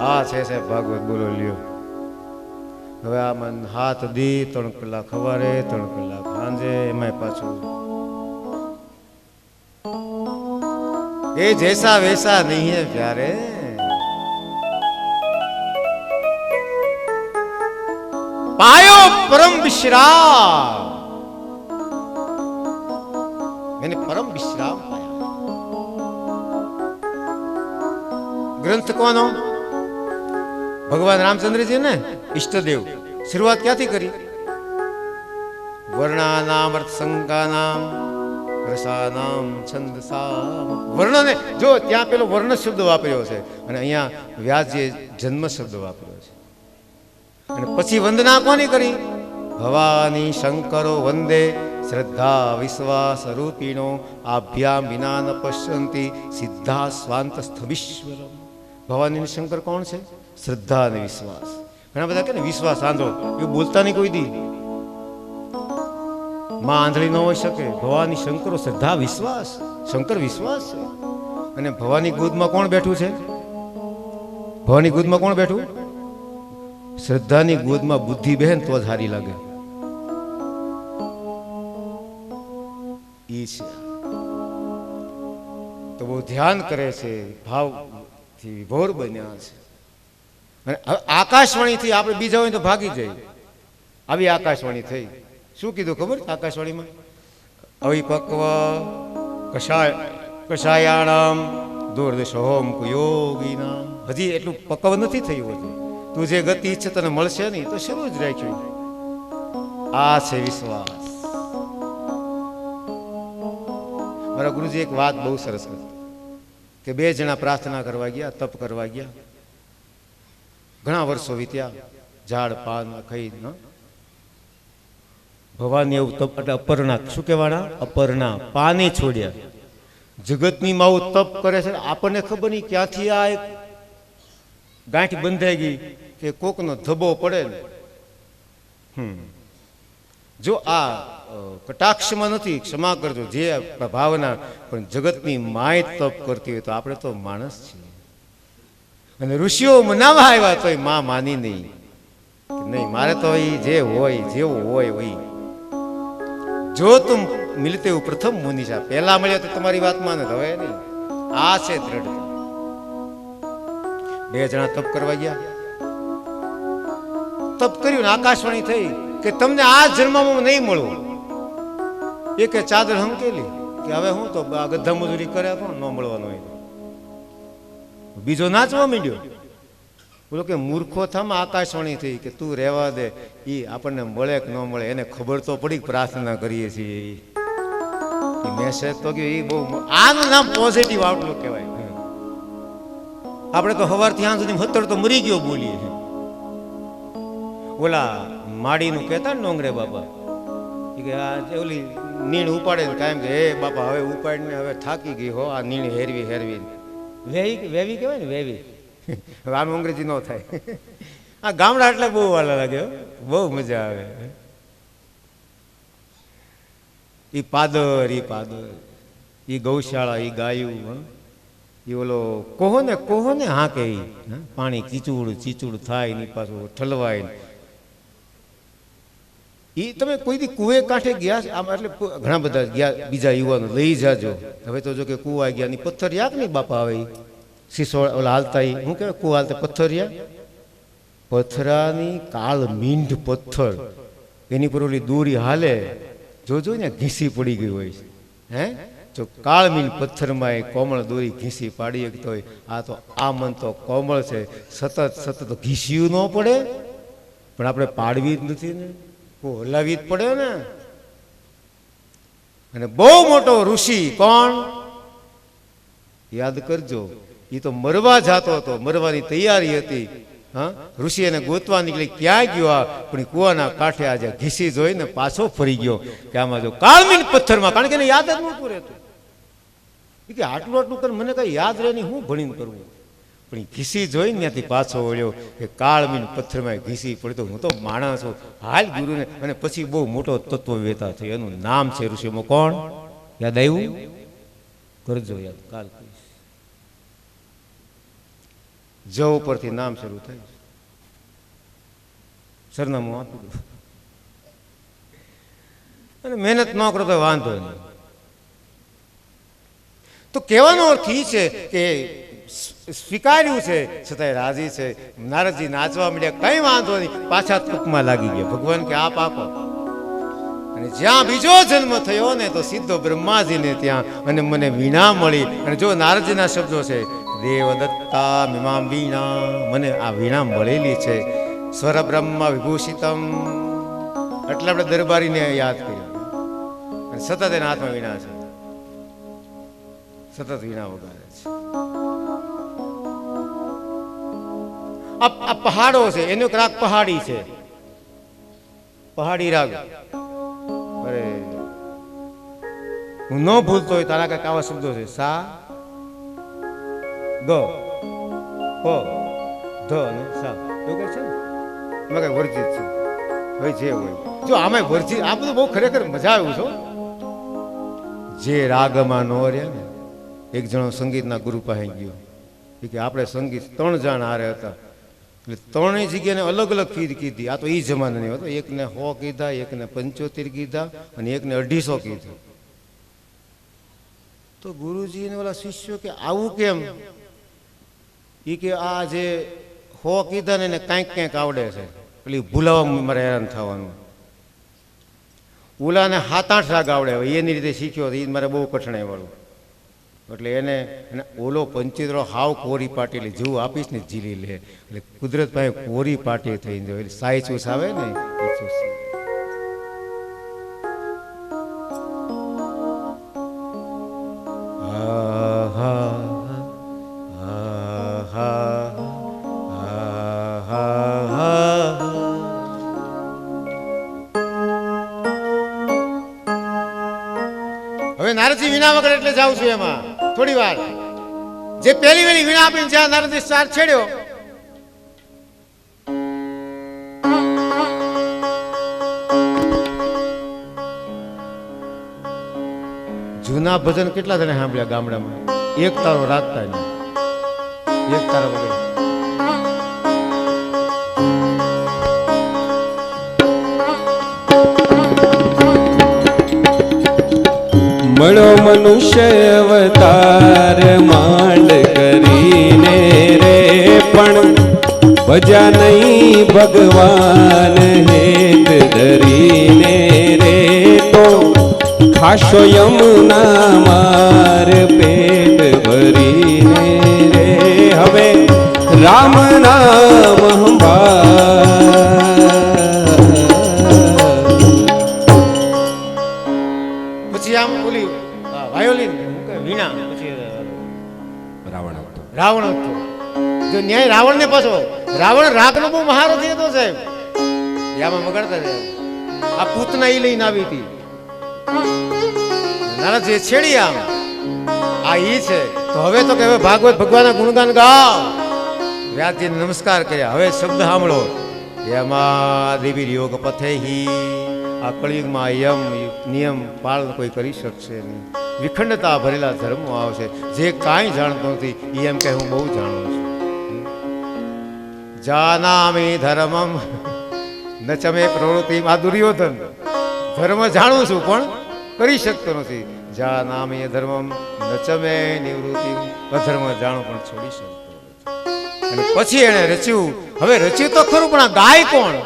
આ છે સાહેબ ભાગવત. બોલો લ્યો. હવે આ મન હાથ દી 3 કલાક સવારે 3 કલાક સાંજે, એમાં પાછું એ જૈસા વૈસા નહીં હે પ્યારે. પાયો પરમ વિશ્રામ, मैंने परम विश्राम पाया. ग्रंथ કોનો? ભગવાન રામચંદ્રજી ને ઈષ્ટદેવ. શરૂઆત ક્યાંથી કરી? વર્ણાનામ અર્થ સંગાનામ રસાનામ છંદસામ. વર્ણને જો ત્યાં પેલો વર્ણ શબ્દ વાપર્યો છે અને અહીંયા વ્યાસજીએ જન્મ શબ્દ વાપર્યો છે. અને પછી વંદના કોની કરી? ભવાની શંકરો વંદે શ્રદ્ધા વિશ્વાસ રૂપિણો આભ્યામ વિના ન પશ્યંતિ સિદ્ધા સ્વાંતસ્થવિશ્વરમ. ભવાની શંકર કોણ છે? શ્રદ્ધા અને વિશ્વાસ. ઘણા બધા કે ને વિશ્વાસ આંધળો, એવું બોલતા નહીં કોઈ દી. માં આંધળી ન હોઈ શકે. ભવાની શંકરો શ્રદ્ધા વિશ્વાસ. શંકર વિશ્વાસ છે. અને ભવાની ગોદમાં કોણ બેઠું છે? ભવાની ગોદમાં કોણ બેઠું? શ્રદ્ધાની ગોદમાં બુદ્ધિ બહેન તો જ હારી લાગે. ઈ છે તો બહુ ધ્યાન કરે છે, ભાવથી વિભોર બન્યા છે. અને આકાશવાણીથી આપણે બીજા હોય તો ભાગી જાય. આવી આકાશવાણી થઈ. શું કીધું ખબર? આકાશવાણીમાં અવિપક્વ કષાયાણામ દુર્દશોમ કુયોગીનામ. હજી એટલું પક્વ નથી થયું હતું. તું જે ગતિ ઈચ્છે તને મળશે નહીં તો શરૂ જ રાખ્યું. આ છે વિશ્વાસ. મારા ગુરુજી એક વાત બહુ સરસ હતી કે 2 જણા પ્રાર્થના કરવા ગયા, તપ કરવા ગયા. ઘણા વર્ષો વીત્યા, ઝાડ પાન ખાઈ ન. ભવાની એવું તપ, એટલે અપર્ણા, શું કહેવાના? અપર્ણા પાની છોડ્યા. જગતની માવું તપ કરે છે. આપણને ખબર નહીં ક્યાંથી આ એક ગાંઠ બંધાઈ ગઈ કે કોકનો ધબ્બો પડે ને. જો આ કટાક્ષમાં નથી, ક્ષમા કરજો, જે ભાવના, પણ જગતની માય તપ કરતી હોય તો આપણે તો માણસ છીએ. અને ઋષિઓ મનાવા આવ્યા તો માં માની નહીં. નહીં, મારે તો એ જે હોય જેવું હોય હોય. જો તુમ મિલતે હો પ્રથમ મુનિ છે. પહેલા મળ્યા તો તમારી વાત માને, હવે નહીં. આ છે દ્રઢ. 2 જણા તપ કરવા ગયા. તપ કર્યું ને આકાશવાણી થઈ કે તમને આ જન્મમાં નહીં મળવું. એક ચાદર હંકેલી કે હવે હું તો આ ગધા મજૂરી કર્યા પણ ન મળવાનું હોય. બીજો નાચવા માંડ્યો. બોલો કે મૂર્ખો થામાં આકાશવાણી થઈ કે તું રહેવા દે, એ આપણને મળે કે ન મળે એને ખબર તો પડી. પ્રાર્થના કરીએ છીએ મેસેજ તો કે એ બહુ, આનું નામ પોઝિટિવ આઉટલુક કહેવાય. આપણે તો સવારથી સાંજ સુધી 70 તો મરી ગયો બોલીએ. ઓલા માડીનું કહેતા ને નોંગરે બાબા, ઈ કે આ જે ઓલી નીણ ઉપાડે ને કાયમ કે હે બાપા હવે ઉપાડીને હવે થાકી ગઈ હો આ નીણ હેરવી હેરવી વેવી કહેવાય ને વેવી હવે આનું અંગ્રેજી ન થાય આ ગામડા એટલે બહુ વાલા લાગે હો. બહુ મજા આવે ઈ પાદર ઈ ગૌશાળા ઈ ગાયું ઈ ઓલો કોહો ને હા કે ઈ પાણી ચીચુડ થાય ની પાછું ઠલવાય ઈ તમે કોઈ દી કુએ કાંઠે ગયા આમ એટલે ઘણા બધા ગયા બીજા યુવાનો લઈ જાજો. હવે તો જો કે કુવા ગયા ની પથ્થરિયા નહીં બાપા આવે શીશોળ ઓલા હાલતા હું કહેવાય કુવા હાલતા પથ્થરાની કાળ મીંઢ પથ્થર એની પર ઓલી દોરી હાલે જોજો ને ઘીસી પડી ગઈ હોય છે હે જો કાળમીન પથ્થરમાં એ કોમળ દોરી ઘીસી પાડી શકતો હોય આ તો આ મન તો કોમળ છે સતત ઘીસ્યું ન પડે પણ આપણે પાડવી જ નથી ને હલાવી જ પડે ને. અને બહુ મોટો ઋષિ કોણ યાદ કરજો એ તો મરવા જાતો હતો મરવાની તૈયારી હતી હા ઋષિ એને ગોતવા નીકળી ક્યાં ગયો આ પણ કુવાના કાંઠે આજે ઘીસી જોઈને પાછો ફરી ગયો કે આમાં જો કાળમીન પથ્થરમાં કારણ કે એને યાદ જ નહોતું રહેતું કે આટલું કર મને કઈ યાદ રહે નહીં હું ભણીને કરવું પણ ઘીસી જોઈને ત્યાંથી પાછો વળ્યો કે કાળમીન પથ્થરમાં ઘીસી પડતો હું તો માણસ છું હાલ ગુરુને અને પછી બહુ મોટો તત્વવેતા થયો એનું નામ છે ઋષિમાં કોણ યાદ આવ્યું કરજો યાદ કાલ કહીશ જ ઉપરથી નામ શરૂ થાય સરનામું આપી દો અને મહેનત ન કરો તો વાંધો નહીં. તો કહેવાનો અર્થ એ છે કે સ્વીકાર્યું છે છતાંય રાજી છે. નારદજી નાચવા મળ્યા કઈ વાંધો નહીં પાછા તૂકમાં લાગી ગયા ભગવાન કે આપ આપો અને જ્યાં બીજો જન્મ થયો ને તો સીધો બ્રહ્માજીને ત્યાં અને મને વીણા મળી અને જો નારદજીના શબ્દો છે દેવદત્તા મીમામ વીણા મને આ વીણા મળેલી છે સ્વર બ્રહ્મ વિભૂષિતમ એટલે આપણે દરબારીને યાદ કર્યા અને સતત એના હાથમાં વીણા છે સતત વીણા વગાડે છે. આ પહાડો છે એનો એક રાગ પહાડી છે પહાડી રાગ અરે હું ન ભૂલતો હોય તારા કઈક આવા શબ્દો છે સા ગ પ ધ અને સા એવું કઈ છે ને એમાં કઈ વર્જિત છે ભાઈ જે હોય જો આમાં વર્જિત આ બધું બહુ ખરેખર મજા આવ્યું છો જે રાગમાં ન રહ્યા ને એક જણો સંગીતના ગુરુ પાસે ગયો કે આપણે સંગીત 3 જણ હારે હતા એટલે ત્રણેય જગ્યાને અલગ અલગ ફી કીધી આ તો એ જમાનાની હતો એકને 100 કીધા એકને 75 કીધા અને એકને 250 કીધું. તો ગુરુજીને ઓલા શિષ્યો કે આવું કેમ એ કે આ જે 100 કીધા ને એને કાંઈક આવડે છે પેલી ભૂલાવામાં મારે હેરાન થવાનું ઓલાને 7-8 રાગ આવડે એની રીતે શીખ્યો એ મારે બહુ કઠણાઈ વાળું એટલે એને ઓલો પંચીતરો હાવ કોરી પાટી એટલે જેવું આપીશ ને જીલી લે એટલે કુદરત પાસે કોરી પાટી થઈ જાય એટલે સાઈ ચૂસ આવે ને એ ચૂસ હવે નારદજી વીણા વગર એટલે જાઉં છું એમાં થોડી વાર જે પહેલી વેલી વીણા આપીને જ્યાં નારદજી સાર છેડ્યો જૂના ભજન કેટલા જણે સાંભળ્યા ગામડામાં એક તારો રાખતા નહીં એક તારો વગર મળો મનુષ્ય અવતાર માંડ કરીને રે પણ ભજા નહીં ભગવાન હેત ધરીને રે તો ખાશો યમુના માર પેટ ભરીને રે હવે રામ નામ વીણા પછી રાવણ હતો રાવણ હતો જો ન્યાય રાવણ ને પાછો રાવણ રાગ નો બહુ મહારથી હતો સાહેબ યામાં વગાડતા જાય આ પૂતના ઈ લઈને આવી હતી. નારદજી છેડી આમ આ ઈ છે. તો હવે તો કે હવે ભાગવત ભગવાનના ગુણગાન ગાઓ. વ્યાસજીને નમસ્કાર કર્યા. હવે શબ્દ સાંભળો. યમા દેવી યોગ પથેહી. આ કળિયુગમાં યમ નિયમ પાલન કોઈ કરી શકશે નહીં. વિખંડતા ભરેલા ધર્મો આવશે. જે કાંઈ જાણતો નથી એ એમ કે હું બહુ જાણું છું. જાનામી ધર્મમ ન ચમે પ્રવૃત્તિ. આ દુર્યોધન ધર્મ જાણું છું પણ કરી શકતો નથી. જાનામી ધર્મમ ન ચમે નિવૃત્તિ. અધર્મ જાણું પણ છોડી શકતો નથી. અને પછી એને રચ્યું. હવે રચ્યું તો ખરું પણ આ ગાય કોણ?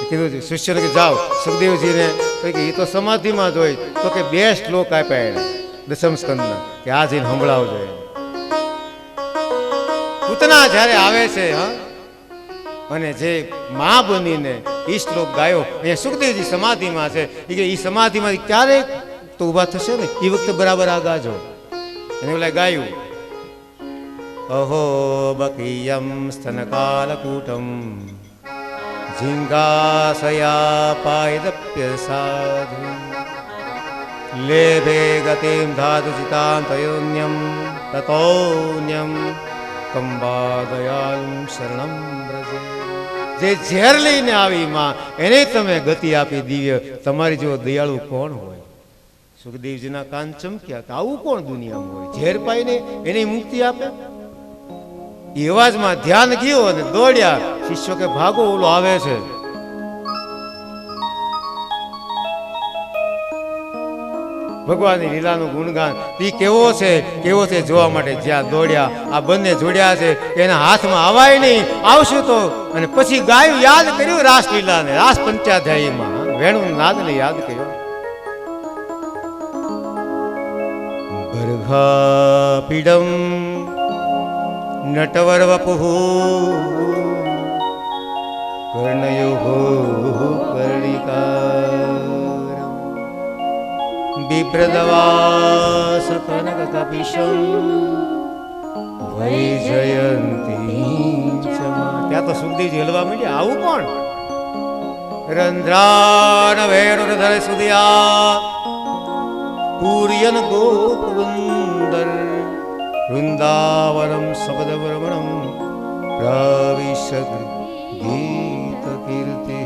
કીધું શિષ્યને કે જાઓ સુખદેવજીને કે એ તો સમાધિમાં જ હોય. તો કે 2 શ્લોક આપ્યા એને દશમ સ્કંદના કે આ જઈને સંભળાવજો. પૂતના જ્યારે આવે છે અને જે મા બનીને ઈ શ્લોક ગાયો. અહીંયા સુખદેવજી સમાધિમાં છે. એ કે ઈ સમાધિમાં ક્યારે તો ઊભા થશે ને એ વખતે બરાબર આ ગાજો. એને ઓલા ગાયું અહો બકીયમ સ્તનકાલકૂટમ ઝિંગાસયા પાયદપ્ય સાધુ લેભે ગતિમ ધાતુ ચિતાંતયોન્યમ તતોન્યમ કંબાદયાલું શરણમ વ્રજે. જે ઝેર લઈને આવી માં એને તમે ગતિ આપી દિવ્ય. તમારી જેવો દયાળુ કોણ હોય? સુખદેવજીના કાન ચમક્યા કે આવું કોણ દુનિયામાં હોય? ઝેર પાઈને એને મુક્તિ આપે. એવાજમાં ધ્યાન ગયો અને દોડ્યા. શિષ્યો કે ભાગો ઓલો આવે છે. ભગવાનની લીલાનું ગુણગાન એ કેવો છે જોવા માટે જ્યાં દોડ્યા. આ બંને જોડ્યા છે એના હાથમાં આવાય નહીં. આવશું તો અને પછી ગાયું યાદ કર્યું રાસલીલાને. રાસ પંચાધ્યાયીમાં વેણુ નાદને યાદ કર્યો. ભર્ગા પીડમ નટવર વપુઃ કર્ણયો કર્ણિકાર બિભ્રદવાસ કનક કપિશમ વૈજયંતી ચમા. ત્યાં તો સુખદેવજી હલવા માંડ્યા. આવું કોણ? રંધ્રાન વેણુરધર સુદિયા પૂર્યન ગોપવંદર વૃંદાવનમ સપદવ્રમણમ પ્રવિશદ ગીત કીર્તિ.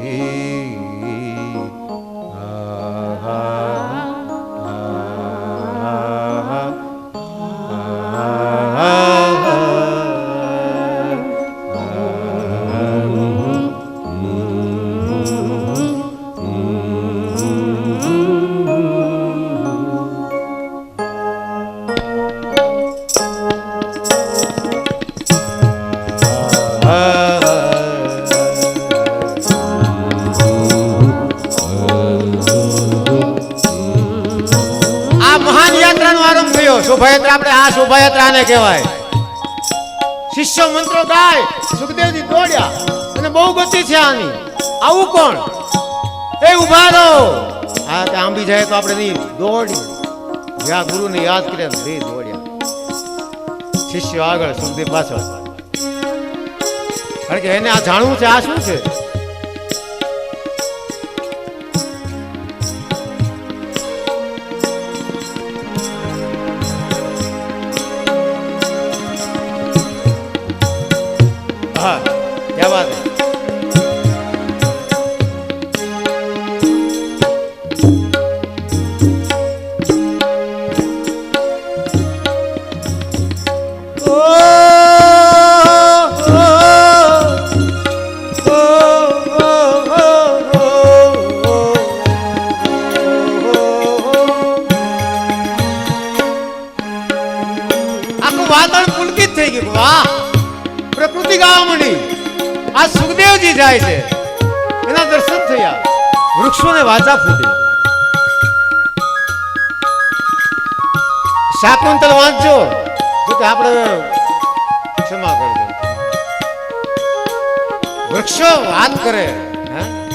શોભાયાત્રા આપણે આ શોભાયાત્રાને કહેવાય. શિષ્યો મંત્રો ગાય. સુખદેવજી દોડ્યા અને બહુ ગતિ છે આની. આવું કોણ? એ ઉભા રહો. આ આંબી જાય તો આપણે નહીં દોડી. જ્યાં ગુરુને યાદ કર્યા બે દોડ્યા. શિષ્યો આગળ, સુખદેવ પાછળ. કારણ કે એને આ જાણવું છે આ શું છે. क्या बात है. આખું વાતાવરણ પુલકિત થઈ ગયું. વાહ, પ્રકૃતિ ગાવા માંડી. આ સુખદેવજી જાય છે, એના દર્શન થયા. વૃક્ષોને વાચા ફૂટી. શાકુંતલ વાંચજો તો કે આપણે ક્ષમા કરજો. વૃક્ષો વાત કરે.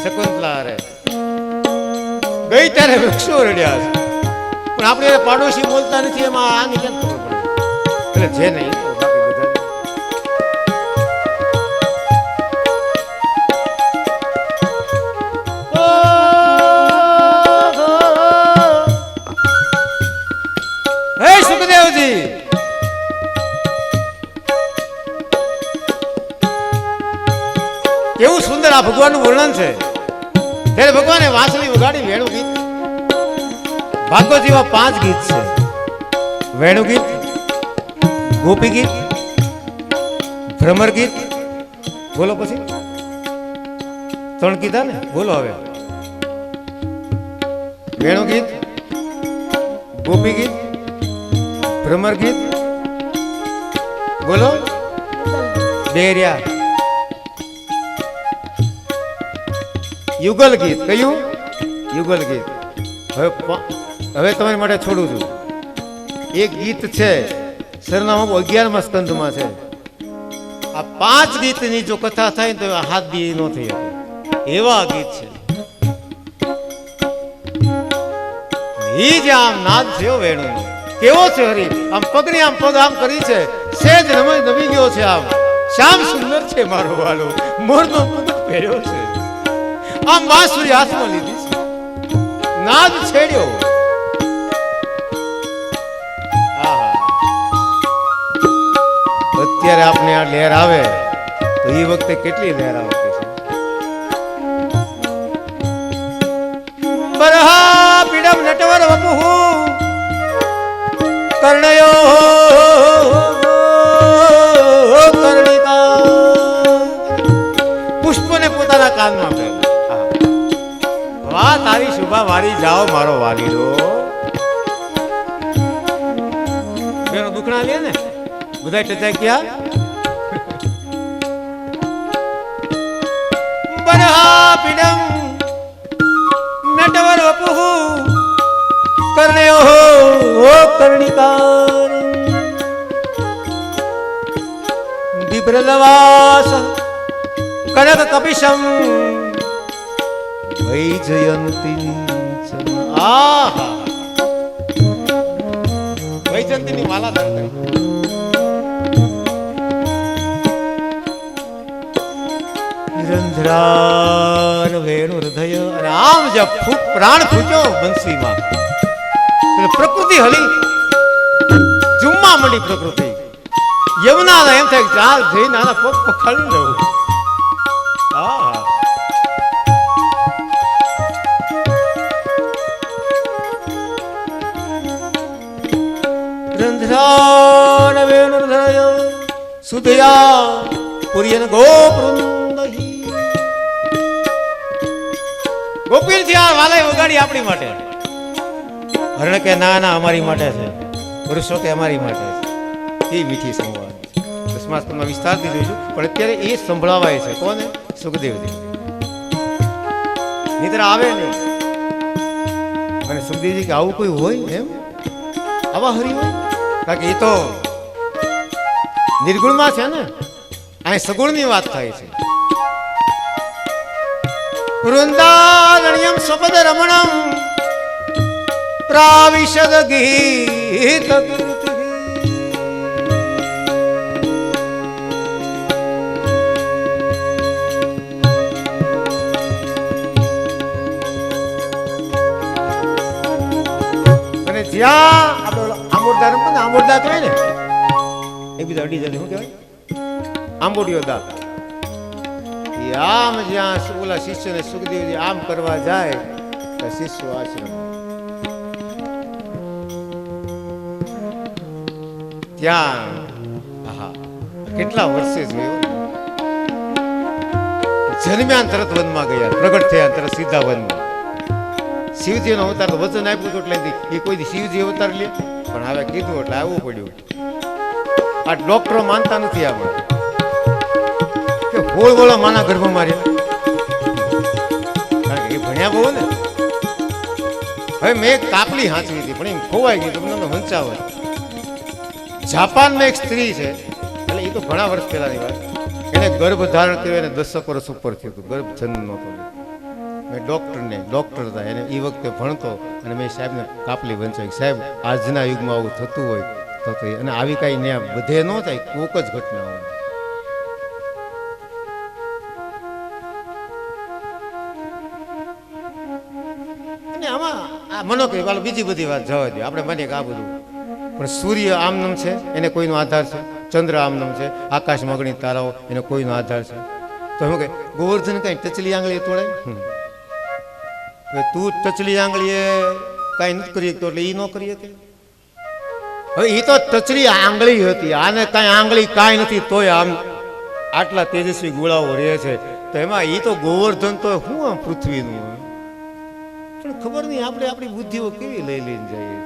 શકુંતલા રે ગઈ ત્યારે વૃક્ષો રડ્યા છે. પણ આપણે પાડોશી બોલતા નથી. એમાં આની કેમ ખબર પડે? એટલે જે નહીં ગણપતિ. કેવું સુંદર આ ભગવાનનું વર્ણન છે. ત્યારે ભગવાને વાંસળી વગાડી વેણુ ગીત. ભાગવત જેવા 5 ગીત છે. વેણુ ગીત, ગોપી ગીત, ભ્રમર ગીત, બોલો પછી 3 કીધા ને, બોલો હવે. વેણુ ગીત, ગોપી ગીત, ભ્રમર ગીત, બોલો બેરિયા, યુગલ ગીત. કયું? યુગલ ગીત. હવે તમારી માટે છોડું છું. એક ગીત છે સરનામું 11મા સ્કંદમાં છે. આ 5 ગીતની જો કથા થાય તો હાથ દી ન થઈ શકે એવા ગીત છે. એ જે આમ નાદ છે વેણુ કેવો છે હરી. આમ પગની આમ પગ આમ કરી છે, સેજ નવી ગયો છે. આમ શ્યામ સુંદર છે મારો વાલો, મોરનો પગ પહેર્યો છે. આમ બાંસુરી હાથમાં લીધી છે, નાદ છેડ્યો. અત્યારે આપણે આ લહેર આવે તો એ વખતે કેટલી લહેર આવતી છે. બરહા પીડમ નટવર વપુહુ કર્ણયો કર્ણિકા. પુષ્પને પોતાના કાનમાં પહેરે. વાહ તારી શુભા વાળી જાઓ મારો વાલીડો. બેનો દુખણા લે ને બધા ટચાઈ ગયા. બરહા પીડમ નટવર વપુહુ કર્ણયો કર્ણિકાર. બિભ્રલવાસ કનક કપિશમ વૈજયંતી. આહા વૈજયંતીની માલા ધારણ કરી. નિરંધરાન વેણુ હૃદય. અને આમ જે પ્રાણ ફૂટ્યો બંસીમાં તો પ્રકૃતિ હલી, જુમ્મા મંડી પ્રકૃતિ. યમુના એમ થાય ચાલ જઈ નાના પગ પખાડી લઉં. હા રંધ્રાન વેણુ હૃદય સુધયા પુરિયન ગોપવૃંદહી. ગોપીલ થી આ વાલાય વગાડી આપણી માટે. હરણ કે ના ના અમારી માટે છે, પુરુષો કે અમારી માટે છે. એ મીઠી સંવાદ 10મા સ્કંદમાં વિસ્તારથી જોઈશું, પણ અત્યારે એ સંભળાવાય છે. કોને? સુખદેવજી. નિદ્ર આવે નહીં. અને સુખદેવજી કે આવું કોઈ હોય એમ, આવા હરી હોય? કારણ કે એ તો નિર્ગુણમાં છે ને, અહીં સગુણની વાત થાય છે. વૃંદારણ્યમ સ્વપદ રમણમ પ્રાવિશદ ગીત કીર્તિ. અને જ્યાં આપણે આંબોડદા રમતો ને, આંબોડદા કહેવાય ને, એ બીજા અડી જાય શું કહેવાય? આંબોડિયો દા. આમ જ્યાં ઓલા શિષ્યને સુખદેવજી આમ કરવા જાય તો શિષ્યો આશ્રમ. ત્યાં કેટલા વર્ષે જોયો. જન્મ્યા તરત વનમાં ગયા, પ્રગટ થયા તરત સીધા વનમાં. શિવજીનો અવતાર તો વચન આપ્યું એટલે એ કોઈ શિવજી અવતાર લે, પણ હવે કીધું એટલે આવવું પડ્યું. આ ડોક્ટરો માનતા નથી આપણે કે હોળ વળો માના ગર્ભમાં માર્યા, કારણ કે એ ભણ્યા બહુ ને. હવે મેં એક કાપલી હાંચવી હતી પણ એમ ખોવાઈ ગઈ, તમને વંચાવત. જાપાનમાં એક સ્ત્રી છે, એટલે એ તો ઘણા વર્ષ પહેલાની વાત. એને ગર્ભ ધારણ કર્યો, એને 10 વર્ષ ઉપર થયું હતું, ગર્ભ જન્મ નહોતો. મેં ડૉક્ટર હતા એને એ વખતે ભણતો, અને મેં સાહેબને કાપલી વંચાવી. સાહેબ આજના યુગમાં આવું થતું હોય તો, અને આવી કાંઈ ને બધે ન થાય, કોક જ ઘટના હોય. અને આમાં આ મનો કે બીજી બધી વાત જવા દે, આપણે માનીએ કે આ બધું, પણ સૂર્ય આમનમ છે, એને કોઈનો આધાર છે. ચંદ્ર આમનમ છે, આકાશમાં અગણિત તારાઓ, એને કોઈનો આધાર છે. તો એમ કે ગોવર્ધન કઈ ટચલી આંગળીએ તોડે? હવે તું ટચલી આંગળીએ કાંઈ નથી કરી શકતો એટલે એ ન કરી શકે. હવે એ તો ટચલી આંગળી હતી, આને કાંઈ આંગળી કાંઈ નથી, તોય આમ આટલા તેજસ્વી ગોળાઓ રહે છે. તો એમાં એ તો ગોવર્ધન તો શું આમ પૃથ્વીનું, પણ ખબર નહીં આપણે આપણી બુદ્ધિઓ કેવી લઈ લઈને જઈએ.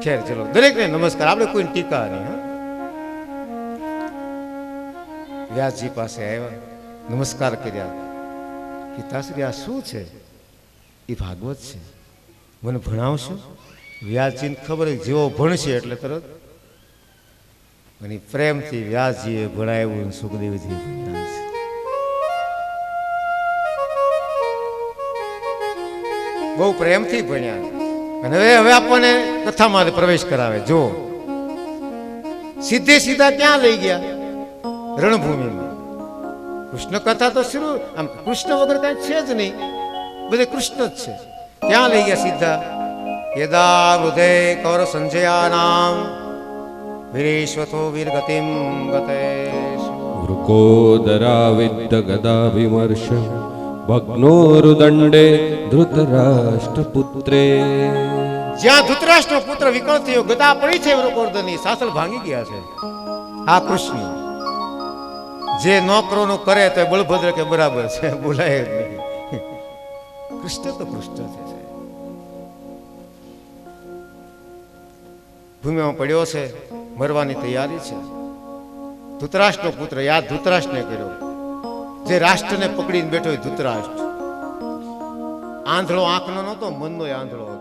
ખેર ચલો, દરેકને નમસ્કાર, આપણે કોઈ ટીકા નહીં. હા, વ્યાસજી પાસે આવ્યા, નમસ્કાર કર્યા. પિતાશ્રી આ શું છે? એ ભાગવત છે, મને ભણાવશો? વ્યાસજીને ખબર જેવો ભણશે એટલે તરત અને પ્રેમથી વ્યાસજીએ ભણાવ્યું, સુખદેવજી ભણ્યા છે. બહુ પ્રેમથી ભણ્યા. અને હવે આપણને કથામાં પ્રવેશ કરાવે. જો સીધે સીધા ક્યાં લઈ ગયા? રણભૂમિમાં. કૃષ્ણ કથા તો શરૂ, આમ કૃષ્ણ વગર કાંઈ છે જ નહીં, બધે કૃષ્ણ જ છે. ક્યાં લઈ ગયા સીધા? યદા હૃદય કૌર સંજયાનામ વીરેશ્વતો વીરગતિમ ગતેષુ. વૃકોદરાવિદ્ધ ગદા વિમર્શ ભગ્નોરુદંડે ધૃતરાષ્ટ્રપુત્રે. જ્યાં ધૃતરાષ્ટ્રનો પુત્ર વિકળ થયો, ગદા પડી છે વૃકોદરની, સાસલ ભાંગી ગયા છે. આ કૃષ્ણ જે નોકરોનું કરે તો બળભદ્ર કે બરાબર છે, બોલાય જ નહીં. કૃષ્ણ તો કૃષ્ણ છે. ભૂમિમાં પડ્યો છે, મરવાની તૈયારી છે. ધૃતરાષ્ટ્રનો પુત્ર, યાદ ધૃતરાષ્ટ્રને કર્યો. જે રાષ્ટ્રને પકડીને બેઠો એ ધૃતરાષ્ટ્ર. આંધળો આંખનો નહોતો, મનનો આંધળો હતો.